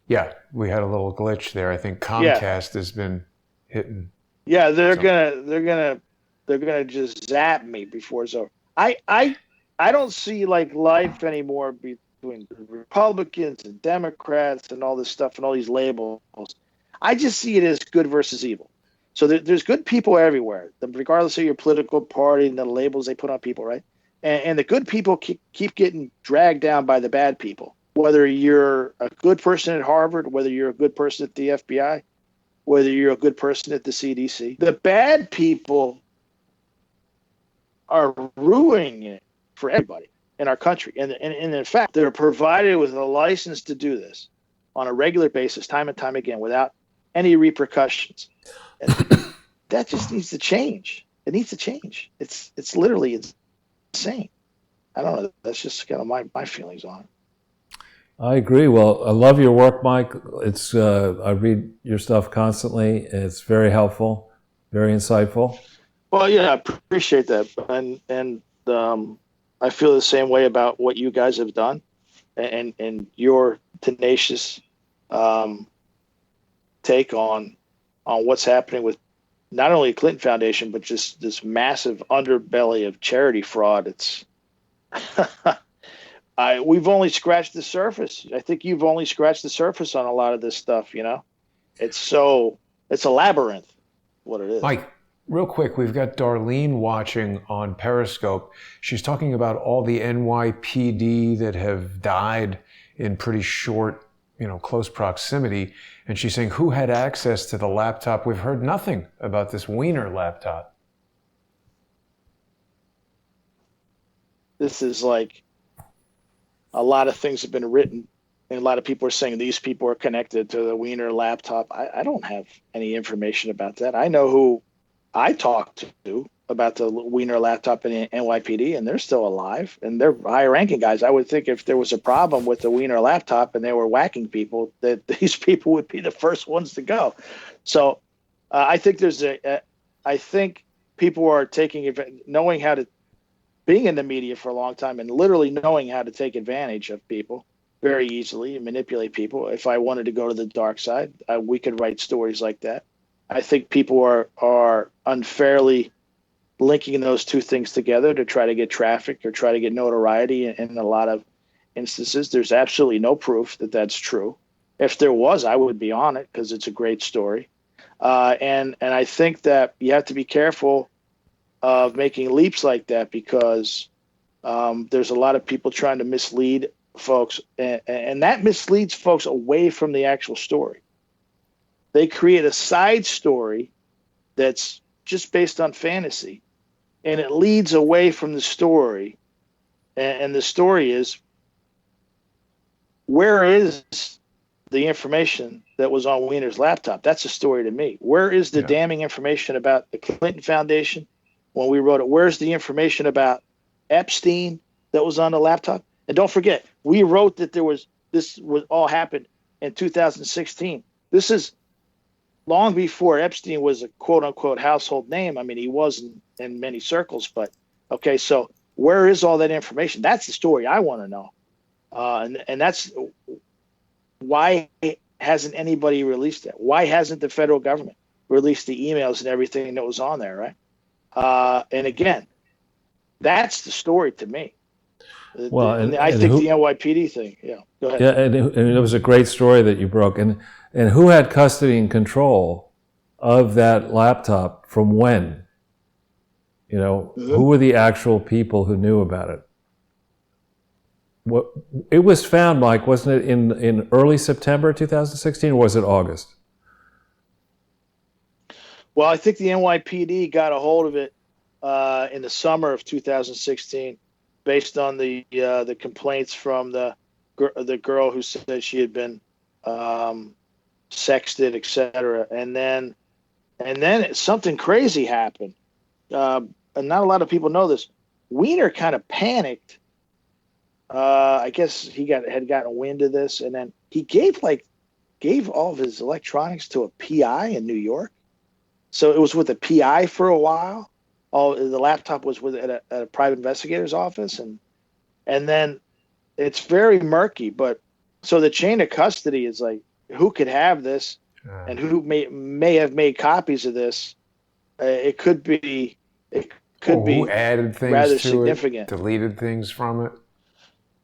Yeah, we had a little glitch there. I think Comcast has been hitting. Yeah, they're gonna just zap me before it's over. I don't see like life anymore between Republicans and Democrats and all this stuff and all these labels. I just see it as good versus evil. So there's good people everywhere, regardless of your political party and the labels they put on people, right? And the good people keep getting dragged down by the bad people. Whether you're a good person at Harvard, whether you're a good person at the FBI, whether you're a good person at the CDC, the bad people are ruining it for everybody in our country. And in fact, they're provided with a license to do this on a regular basis, time and time again, without any repercussions. And that just needs to change. It needs to change. It's literally insane. I don't know. That's just kind of my feelings on it. I agree. Well, I love your work, Mike. It's I read your stuff constantly. It's very helpful, very insightful. Well, yeah, I appreciate that, and I feel the same way about what you guys have done, and your tenacious take on what's happening with not only Clinton Foundation but just this massive underbelly of charity fraud. It's we've only scratched the surface. I think you've only scratched the surface on a lot of this stuff. You know, it's a labyrinth. What it is, Mike. Real quick, we've got Darlene watching on Periscope. She's talking about all the NYPD that have died in pretty short, close proximity. And she's saying, who had access to the laptop? We've heard nothing about this Wiener laptop. This is like a lot of things have been written, and a lot of people are saying these people are connected to the Wiener laptop. I don't have any information about that. I know who I talked to about the Wiener laptop in NYPD, and they're still alive, and they're high-ranking guys. I would think if there was a problem with the Wiener laptop and they were whacking people, that these people would be the first ones to go. So I think I think people are knowing how to, being in the media for a long time and literally knowing how to take advantage of people very easily and manipulate people. If I wanted to go to the dark side, we could write stories like that. I think people are unfairly linking those two things together to try to get traffic or try to get notoriety. In a lot of instances, there's absolutely no proof that that's true. If there was, I would be on it because it's a great story. And I think that you have to be careful of making leaps like that because there's a lot of people trying to mislead folks, and that misleads folks away from the actual story. They create a side story that's just based on fantasy, and it leads away from the story. And the story is, where is the information that was on Wiener's laptop? That's a story to me. Where is the damning information about the Clinton Foundation when we wrote it? Where's the information about Epstein that was on the laptop? And don't forget, we wrote that this was all happened in 2016. This is long before Epstein was a quote-unquote household name. I mean, he was in many circles, but okay, so where is all that information? That's the story I want to know. And that's why hasn't anybody released that? Why hasn't the federal government released the emails and everything that was on there, right? And again, that's the story to me. Well, I think the NYPD thing, go ahead. Yeah, and it was a great story that you broke. And who had custody and control of that laptop from when? Who were the actual people who knew about it? It was found, Mike, wasn't it, in early September 2016, or was it August? Well, I think the NYPD got a hold of it in the summer of 2016, based on the complaints from the girl who said she had been sexted, etc. And then And then something crazy happened. And not a lot of people know this. Weiner kind of panicked. I guess he had gotten wind of this, and then he gave all of his electronics to a PI in New York. So it was with a PI for a while. The laptop was at a private investigator's office, and then it's very murky. But so the chain of custody is like, who could have this, and who may have made copies of this? It could be who added things rather to significant, deleted things from it.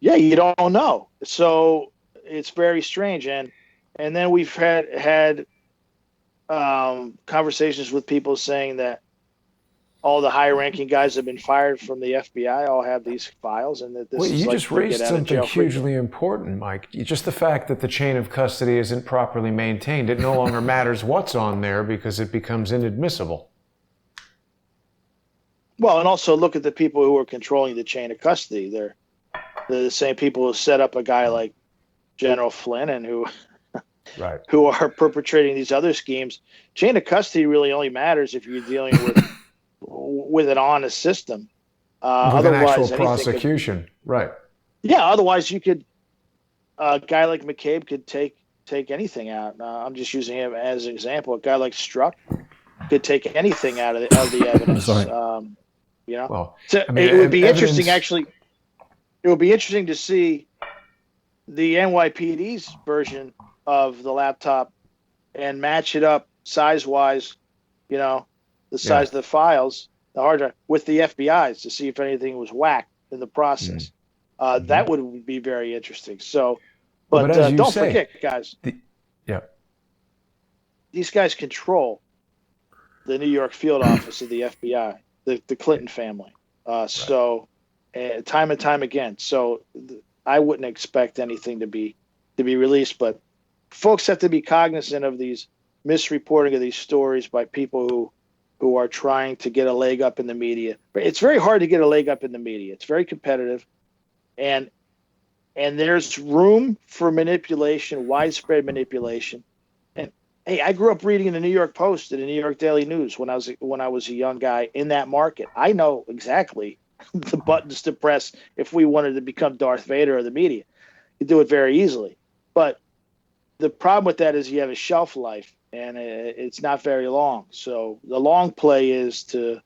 Yeah, you don't know. So it's very strange, and then we've had conversations with people saying that all the high-ranking guys have been fired from the FBI all have these files, and that this Well, is you like just raised something free. hugely important, Mike. Just the fact that the chain of custody isn't properly maintained, it no longer matters what's on there because it becomes inadmissible. Well, and also look at the people who are controlling the chain of custody. They're the same people who set up a guy like General Flynn and who are perpetrating these other schemes. Chain of custody really only matters if you're dealing with an honest system. With otherwise, an actual prosecution, right? Yeah, otherwise you could a guy like McCabe could take anything out. I'm just using him as an example. A guy like Strzok could take anything out of the evidence. Well, so it would be interesting, actually. It would be interesting to see the NYPD's version of the laptop and match it up size-wise, the size of the files, the hard drive, with the FBI's to see if anything was whacked in the process. That would be very interesting. So, but don't forget, guys. These guys control the New York field office of the FBI, the Clinton family. So, time and time again. So, I wouldn't expect anything to be released, but folks have to be cognizant of these misreporting of these stories by people who are trying to get a leg up in the media. But it's very hard to get a leg up in the media. It's very competitive, and there's room for manipulation, widespread manipulation. And hey, I grew up reading the New York Post and the New York Daily News when I was a young guy in that market. I know exactly the buttons to press if we wanted to become Darth Vader of the media. You do it very easily. But the problem with that is you have a shelf life, and it's not very long. So the long play is to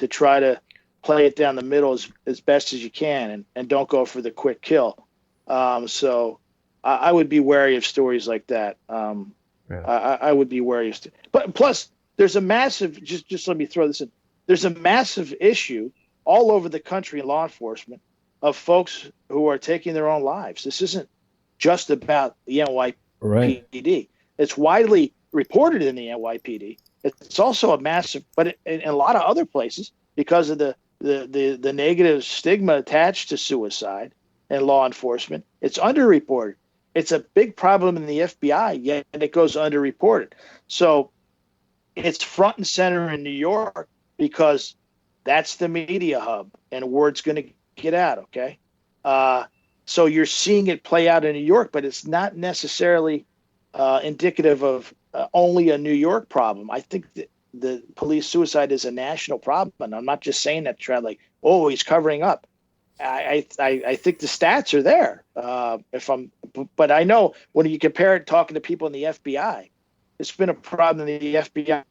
try to play it down the middle as best as you can, and don't go for the quick kill. So I would be wary of stories like that. I would be wary of but plus there's a massive, just let me throw this in. There's a massive issue all over the country in law enforcement of folks who are taking their own lives. This isn't just about the NYPD. Right. It's widely reported in the NYPD. It's also a massive, but in a lot of other places, because of the negative stigma attached to suicide and law enforcement, it's underreported. It's a big problem in the FBI, yet it goes underreported. So it's front and center in New York because that's the media hub, and word's going to get out, okay? So you're seeing it play out in New York, but it's not necessarily indicative of only a New York problem. I think that the police suicide is a national problem, and I'm not just saying that to try he's covering up. I think the stats are there. But I know when you compare it, talking to people in the FBI, it's been a problem in the FBI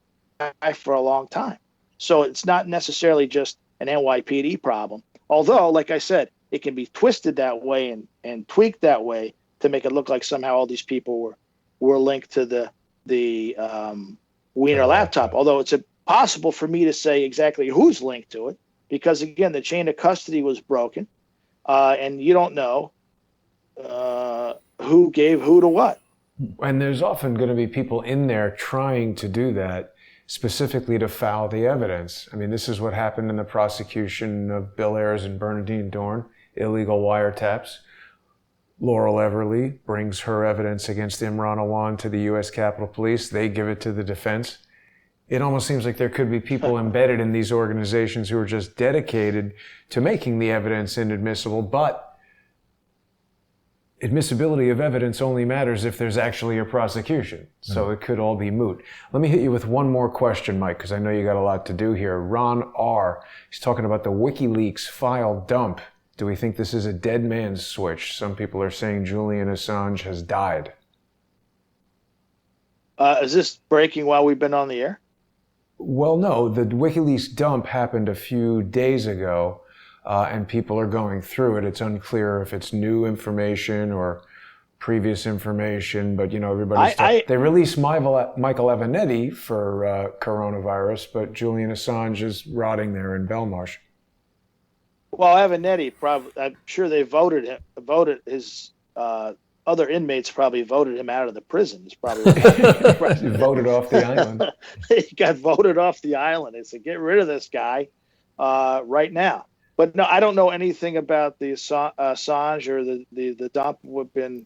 for a long time. So it's not necessarily just an NYPD problem. Although, like I said, it can be twisted that way and tweaked that way to make it look like somehow all these people were linked to the Weiner laptop. Although it's impossible for me to say exactly who's linked to it, because again, the chain of custody was broken, and you don't know who gave who to what. And there's often going to be people in there trying to do that specifically to foul the evidence. I mean, this is what happened in the prosecution of Bill Ayers and Bernadine Dorn, illegal wiretaps. Laurel Everly brings her evidence against Imran Awan to the U.S. Capitol Police. They give it to the defense. It almost seems like there could be people embedded in these organizations who are just dedicated to making the evidence inadmissible, but admissibility of evidence only matters if there's actually a prosecution. So it could all be moot. Let me hit you with one more question, Mike, because I know you got a lot to do here. Ron R. He's talking about the WikiLeaks file dump. Do we think this is a dead man's switch? Some people are saying Julian Assange has died. Is this breaking while we've been on the air? Well, no. The WikiLeaks dump happened a few days ago. And people are going through it. It's unclear if it's new information or previous information, but everybody's they released Michael Avenatti for coronavirus, but Julian Assange is rotting there in Belmarsh. Well, Avenatti I'm sure they voted his other inmates probably voted him out of the prison. It's probably voted off the island. He got voted off the island. They said, get rid of this guy right now. But no, I don't know anything about the Assange or the dump. We've been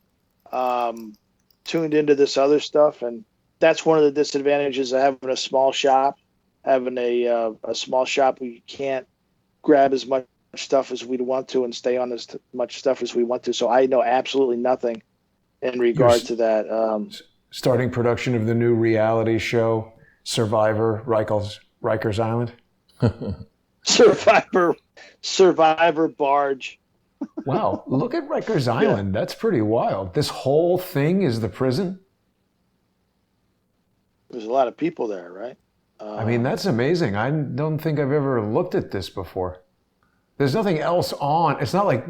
tuned into this other stuff, and that's one of the disadvantages of having a small shop. Having a small shop, we can't grab as much stuff as we'd want to and stay on as much stuff as we want to. So I know absolutely nothing in regard to that. Starting production of the new reality show, Survivor, Rikers Island. Survivor barge. Wow, look at Rikers Island. Yeah. That's pretty wild. This whole thing is the prison? There's a lot of people there, right? I mean, that's amazing. I don't think I've ever looked at this before. There's nothing else on. It's not like,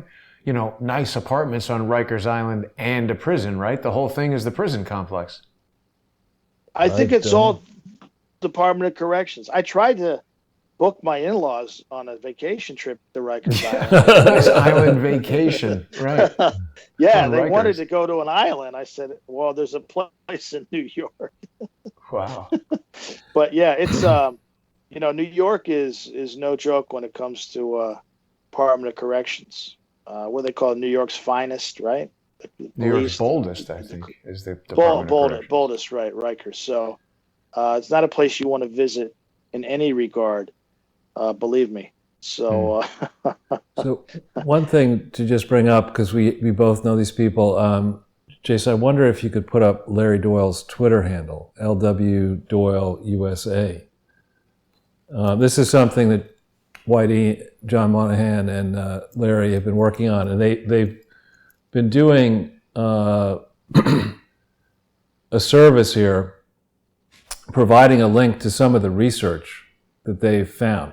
nice apartments on Rikers Island and a prison, right? The whole thing is the prison complex. I think it's all Department of Corrections. I tried to book my in-laws on a vacation trip to Rikers Island. Nice island vacation, right? Yeah, they wanted to go to an island. I said, well, there's a place in New York. Wow. But yeah, it's New York is no joke when it comes to Department of Corrections. What they call New York's finest, right? New York's boldest, I think, is the Department of Corrections. Boldest, right, Rikers. So it's not a place you want to visit in any regard, believe me. So, So one thing to just bring up, because we both know these people, Jason, I wonder if you could put up Larry Doyle's Twitter handle, LW Doyle USA. This is something that Whitey, John Monahan, and Larry have been working on, and they've been doing a service here, providing a link to some of the research that they've found.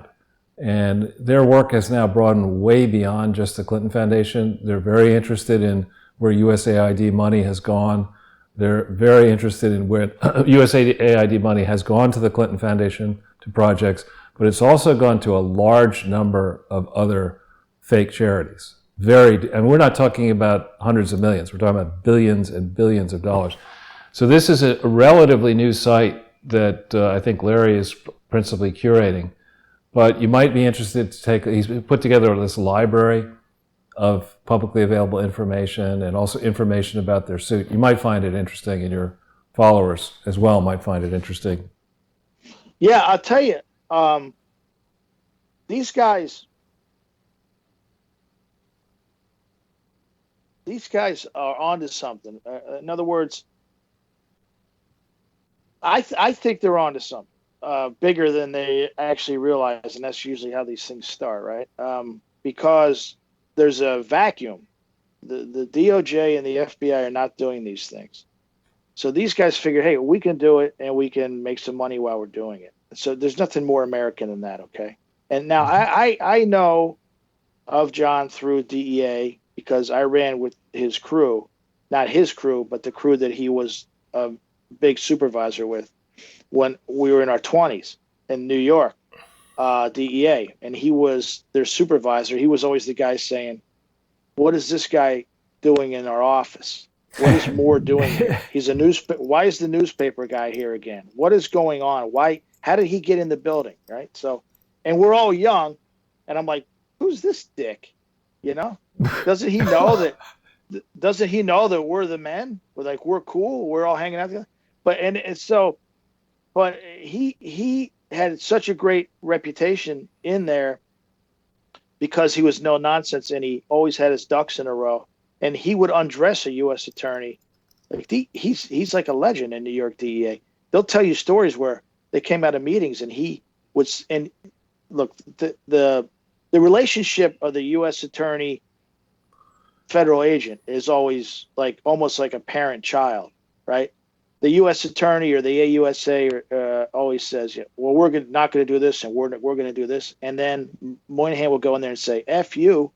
And their work has now broadened way beyond just the Clinton Foundation. They're very interested in where USAID money has gone. They're very interested in where USAID money has gone to the Clinton Foundation, to projects, but it's also gone to a large number of other fake charities. And we're not talking about hundreds of millions. We're talking about billions and billions of dollars. So this is a relatively new site that I think Larry is principally curating. But you might be interested to he's put together this library of publicly available information and also information about their suit. You might find it interesting, and your followers as well might find it interesting. Yeah, I'll tell you, these guys are onto something. In other words, I think they're onto something. Bigger than they actually realize, and that's usually how these things start, right? Because there's a vacuum. The DOJ and the FBI are not doing these things. So these guys figure, hey, we can do it, and we can make some money while we're doing it. So there's nothing more American than that, okay? And now I know of John through DEA because I ran with his crew, not his crew, but the crew that he was a big supervisor with when we were in our 20s in New York, DEA, and he was their supervisor. He was always the guy saying, what is this guy doing in our office? What is Moore doing here? He's a why is the newspaper guy here again? What is going on? How did he get in the building? Right. So, and we're all young, and I'm like, who's this dick? Doesn't he know that we're the men? We're cool. We're all hanging out together. But he had such a great reputation in there because he was no nonsense and he always had his ducks in a row. and he would undress a U.S. attorney. Like he's like a legend in New York DEA. They'll tell you stories where they came out of meetings and he was, and look, the relationship of the U.S. attorney federal agent is always like almost like a parent child, right? The U.S. attorney or the AUSA always says, well, we're not going to do this and we're going to do this. And then Moynihan will go in there and say, F you,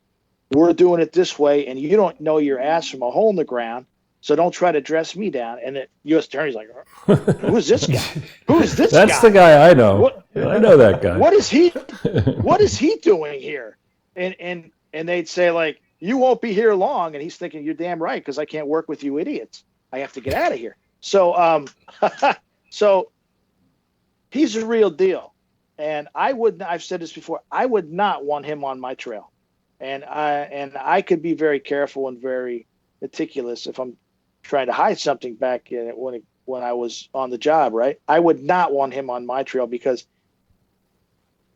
we're doing it this way. And you don't know your ass from a hole in the ground. So don't try to dress me down. And the U.S. attorney's like, who is this guy? Who is this guy? That's the guy I know. I know that guy. What is he doing here? And they'd say like, you won't be here long. And he's thinking, you're damn right, because I can't work with you idiots. I have to get out of here. So so he's a real deal. And I've said this before, I would not want him on my trail. And I could be very careful and very meticulous if I'm trying to hide something back when I was on the job, right? I would not want him on my trail, because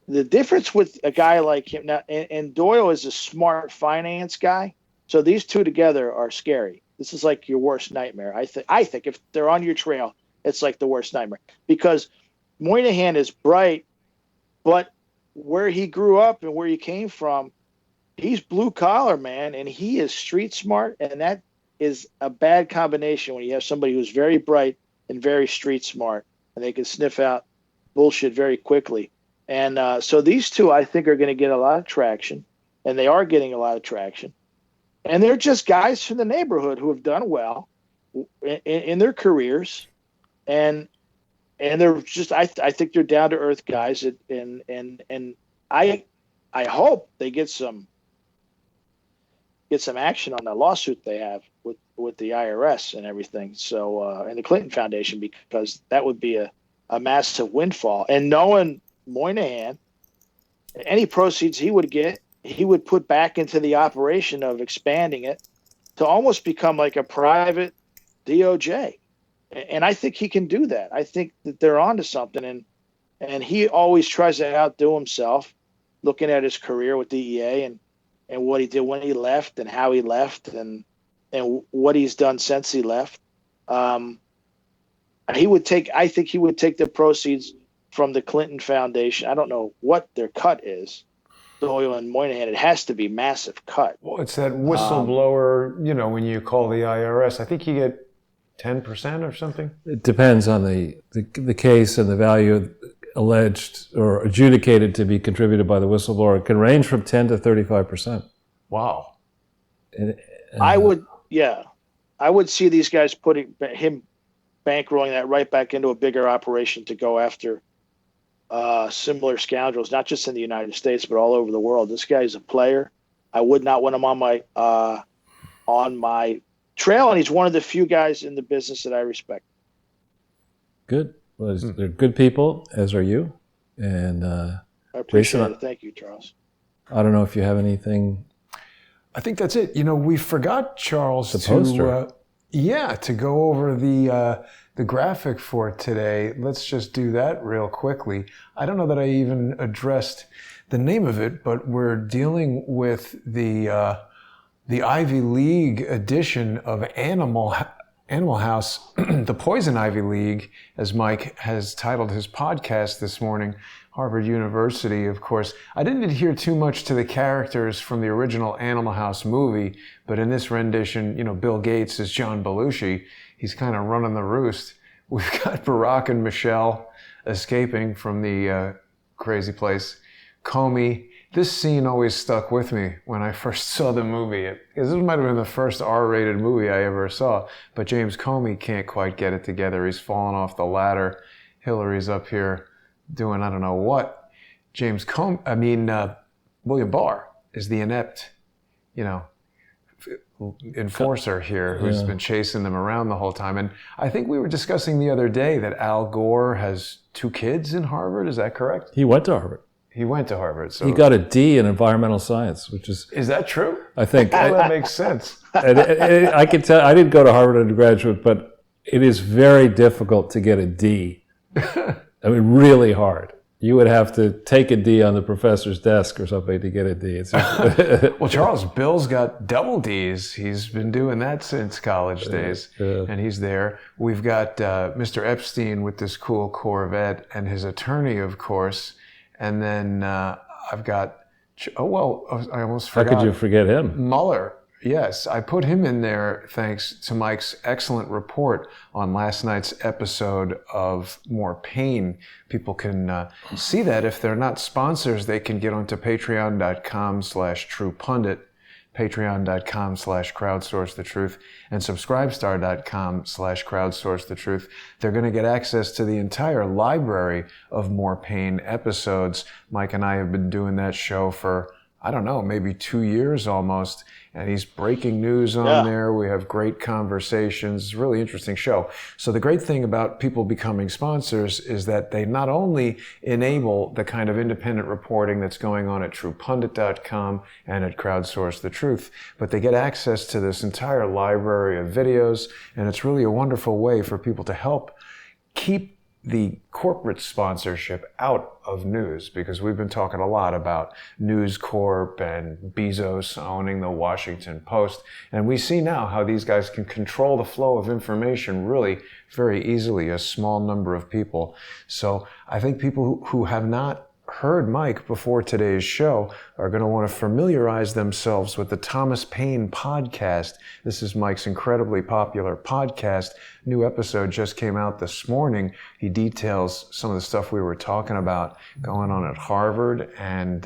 the difference with a guy like him now, and Doyle is a smart finance guy, so these two together are scary. This is like your worst nightmare. I think if they're on your trail, it's like the worst nightmare, because Moynihan is bright, but where he grew up and where he came from, he's blue collar, man, and he is street smart, and that is a bad combination when you have somebody who's very bright and very street smart, and they can sniff out bullshit very quickly. And so these two, I think, are going to get a lot of traction, and they are getting a lot of traction. And they're just guys from the neighborhood who have done well in their careers, and they're just I think they're down to earth guys, and I hope they get some action on that lawsuit they have with the IRS and everything. So and the Clinton Foundation, because that would be a massive windfall. And knowing Moynihan, any proceeds he would get, he would put back into the operation of expanding it to almost become like a private DOJ. And I think he can do that. I think that they're onto something. And he always tries to outdo himself, looking at his career with DEA and what he did when he left and how he left and what he's done since he left. I think he would take the proceeds from the Clinton Foundation. I don't know what their cut is. Doyle and Moynihan, it has to be massive cut. Well, it's that whistleblower, when you call the IRS, I think you get 10% or something. It depends on the case and the value alleged or adjudicated to be contributed by the whistleblower. It can range from 10 to 35%. Wow. I would see these guys putting him bankrolling that right back into a bigger operation to go after similar scoundrels, not just in the United States, but all over the world. This guy's a player. I would not want him on my trail, and he's one of the few guys in the business that I respect. Good. Well, they're good people, as are you. And I appreciate Jason, it. Thank you, Charles. I don't know if you have anything. I think that's it. We forgot, Charles, to go over the graphic for today. Let's just do that real quickly. I don't know that I even addressed the name of it, but we're dealing with the Ivy League edition of Animal House, the Poison Ivy League, as Mike has titled his podcast this morning. Harvard University, of course. I didn't adhere too much to the characters from the original Animal House movie, but in this rendition, Bill Gates is John Belushi. He's kind of running the roost. We've got Barack and Michelle escaping from the crazy place. Comey. This scene always stuck with me when I first saw the movie. This might have been the first R-rated movie I ever saw, but James Comey can't quite get it together. He's fallen off the ladder. Hillary's up here doing I don't know what. William Barr is the inept, enforcer here who's been chasing them around the whole time. And I think we were discussing the other day that Al Gore has 2 kids in Harvard. Is that correct? He went to Harvard. He went to Harvard. So he got a D in environmental science, which is... Is that true? I think. That makes sense. I can tell, I didn't go to Harvard undergraduate, but it is very difficult to get a D. I mean, really hard. You would have to take a D on the professor's desk or something to get a D. It's just Well, Charles, Bill's got double Ds. He's been doing that since college days, and he's there. We've got Mr. Epstein with this cool Corvette and his attorney, of course. And then I've got, I almost forgot. How could you forget him? Mueller. Yes, I put him in there thanks to Mike's excellent report on last night's episode of More Pain. People can see that. If they're not sponsors, they can get onto patreon.com/truepundit, patreon.com/crowdsourcethetruth, and subscribestar.com/crowdsourcethetruth. They're going to get access to the entire library of More Pain episodes. Mike and I have been doing that show for, I don't know, maybe 2 years almost. And he's breaking news on there. We have great conversations. It's a really interesting show. So the great thing about people becoming sponsors is that they not only enable the kind of independent reporting that's going on at truepundit.com and at Crowdsource the Truth, but they get access to this entire library of videos. And it's really a wonderful way for people to help keep the corporate sponsorship out of news, because we've been talking a lot about News Corp and Bezos owning the Washington Post. And we see now how these guys can control the flow of information really very easily, a small number of people. So I think people who have not heard Mike before today's show are going to want to familiarize themselves with the Thomas Paine podcast. This is Mike's incredibly popular podcast. New episode just came out this morning. He details some of the stuff we were talking about going on at Harvard, and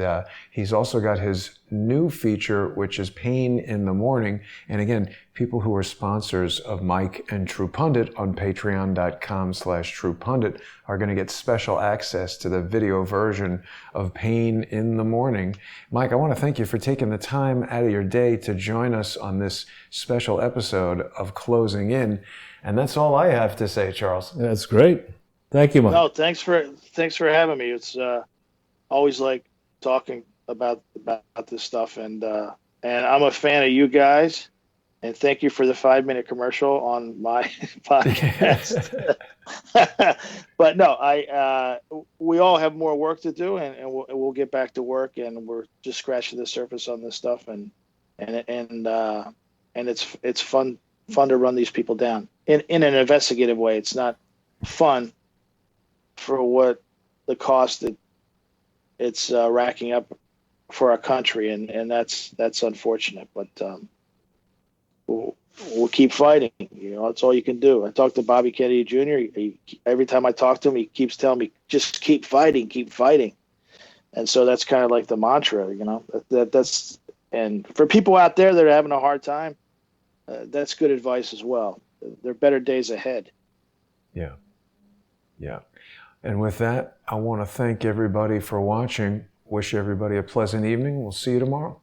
he's also got his new feature, which is Pain in the Morning. And again, people who are sponsors of Mike and True Pundit on patreon.com/truepundit are going to get special access to the video version of Pain in the Morning. Mike, I want to thank you for taking the time out of your day to join us on this special episode of Closing In. And that's all I have to say, Charles. That's great. Thank you, Mike. No, thanks for having me. It's always like talking about this stuff, and I'm a fan of you guys. And thank you for the 5-minute commercial on my podcast. But no, we all have more work to do, and we'll get back to work. And we're just scratching the surface on this stuff, and it's fun to run these people down in an investigative way. It's not fun for what the cost that it's racking up for our country, and that's unfortunate. But we'll keep fighting. You know, that's all you can do. I talked to Bobby Kennedy Jr. Every time I talk to him, he keeps telling me, just keep fighting, keep fighting. And so that's kind of like the mantra, you know. That's and for people out there that are having a hard time, that's good advice as well. There are better days ahead. Yeah. And with that, I want to thank everybody for watching. Wish everybody a pleasant evening. We'll see you tomorrow.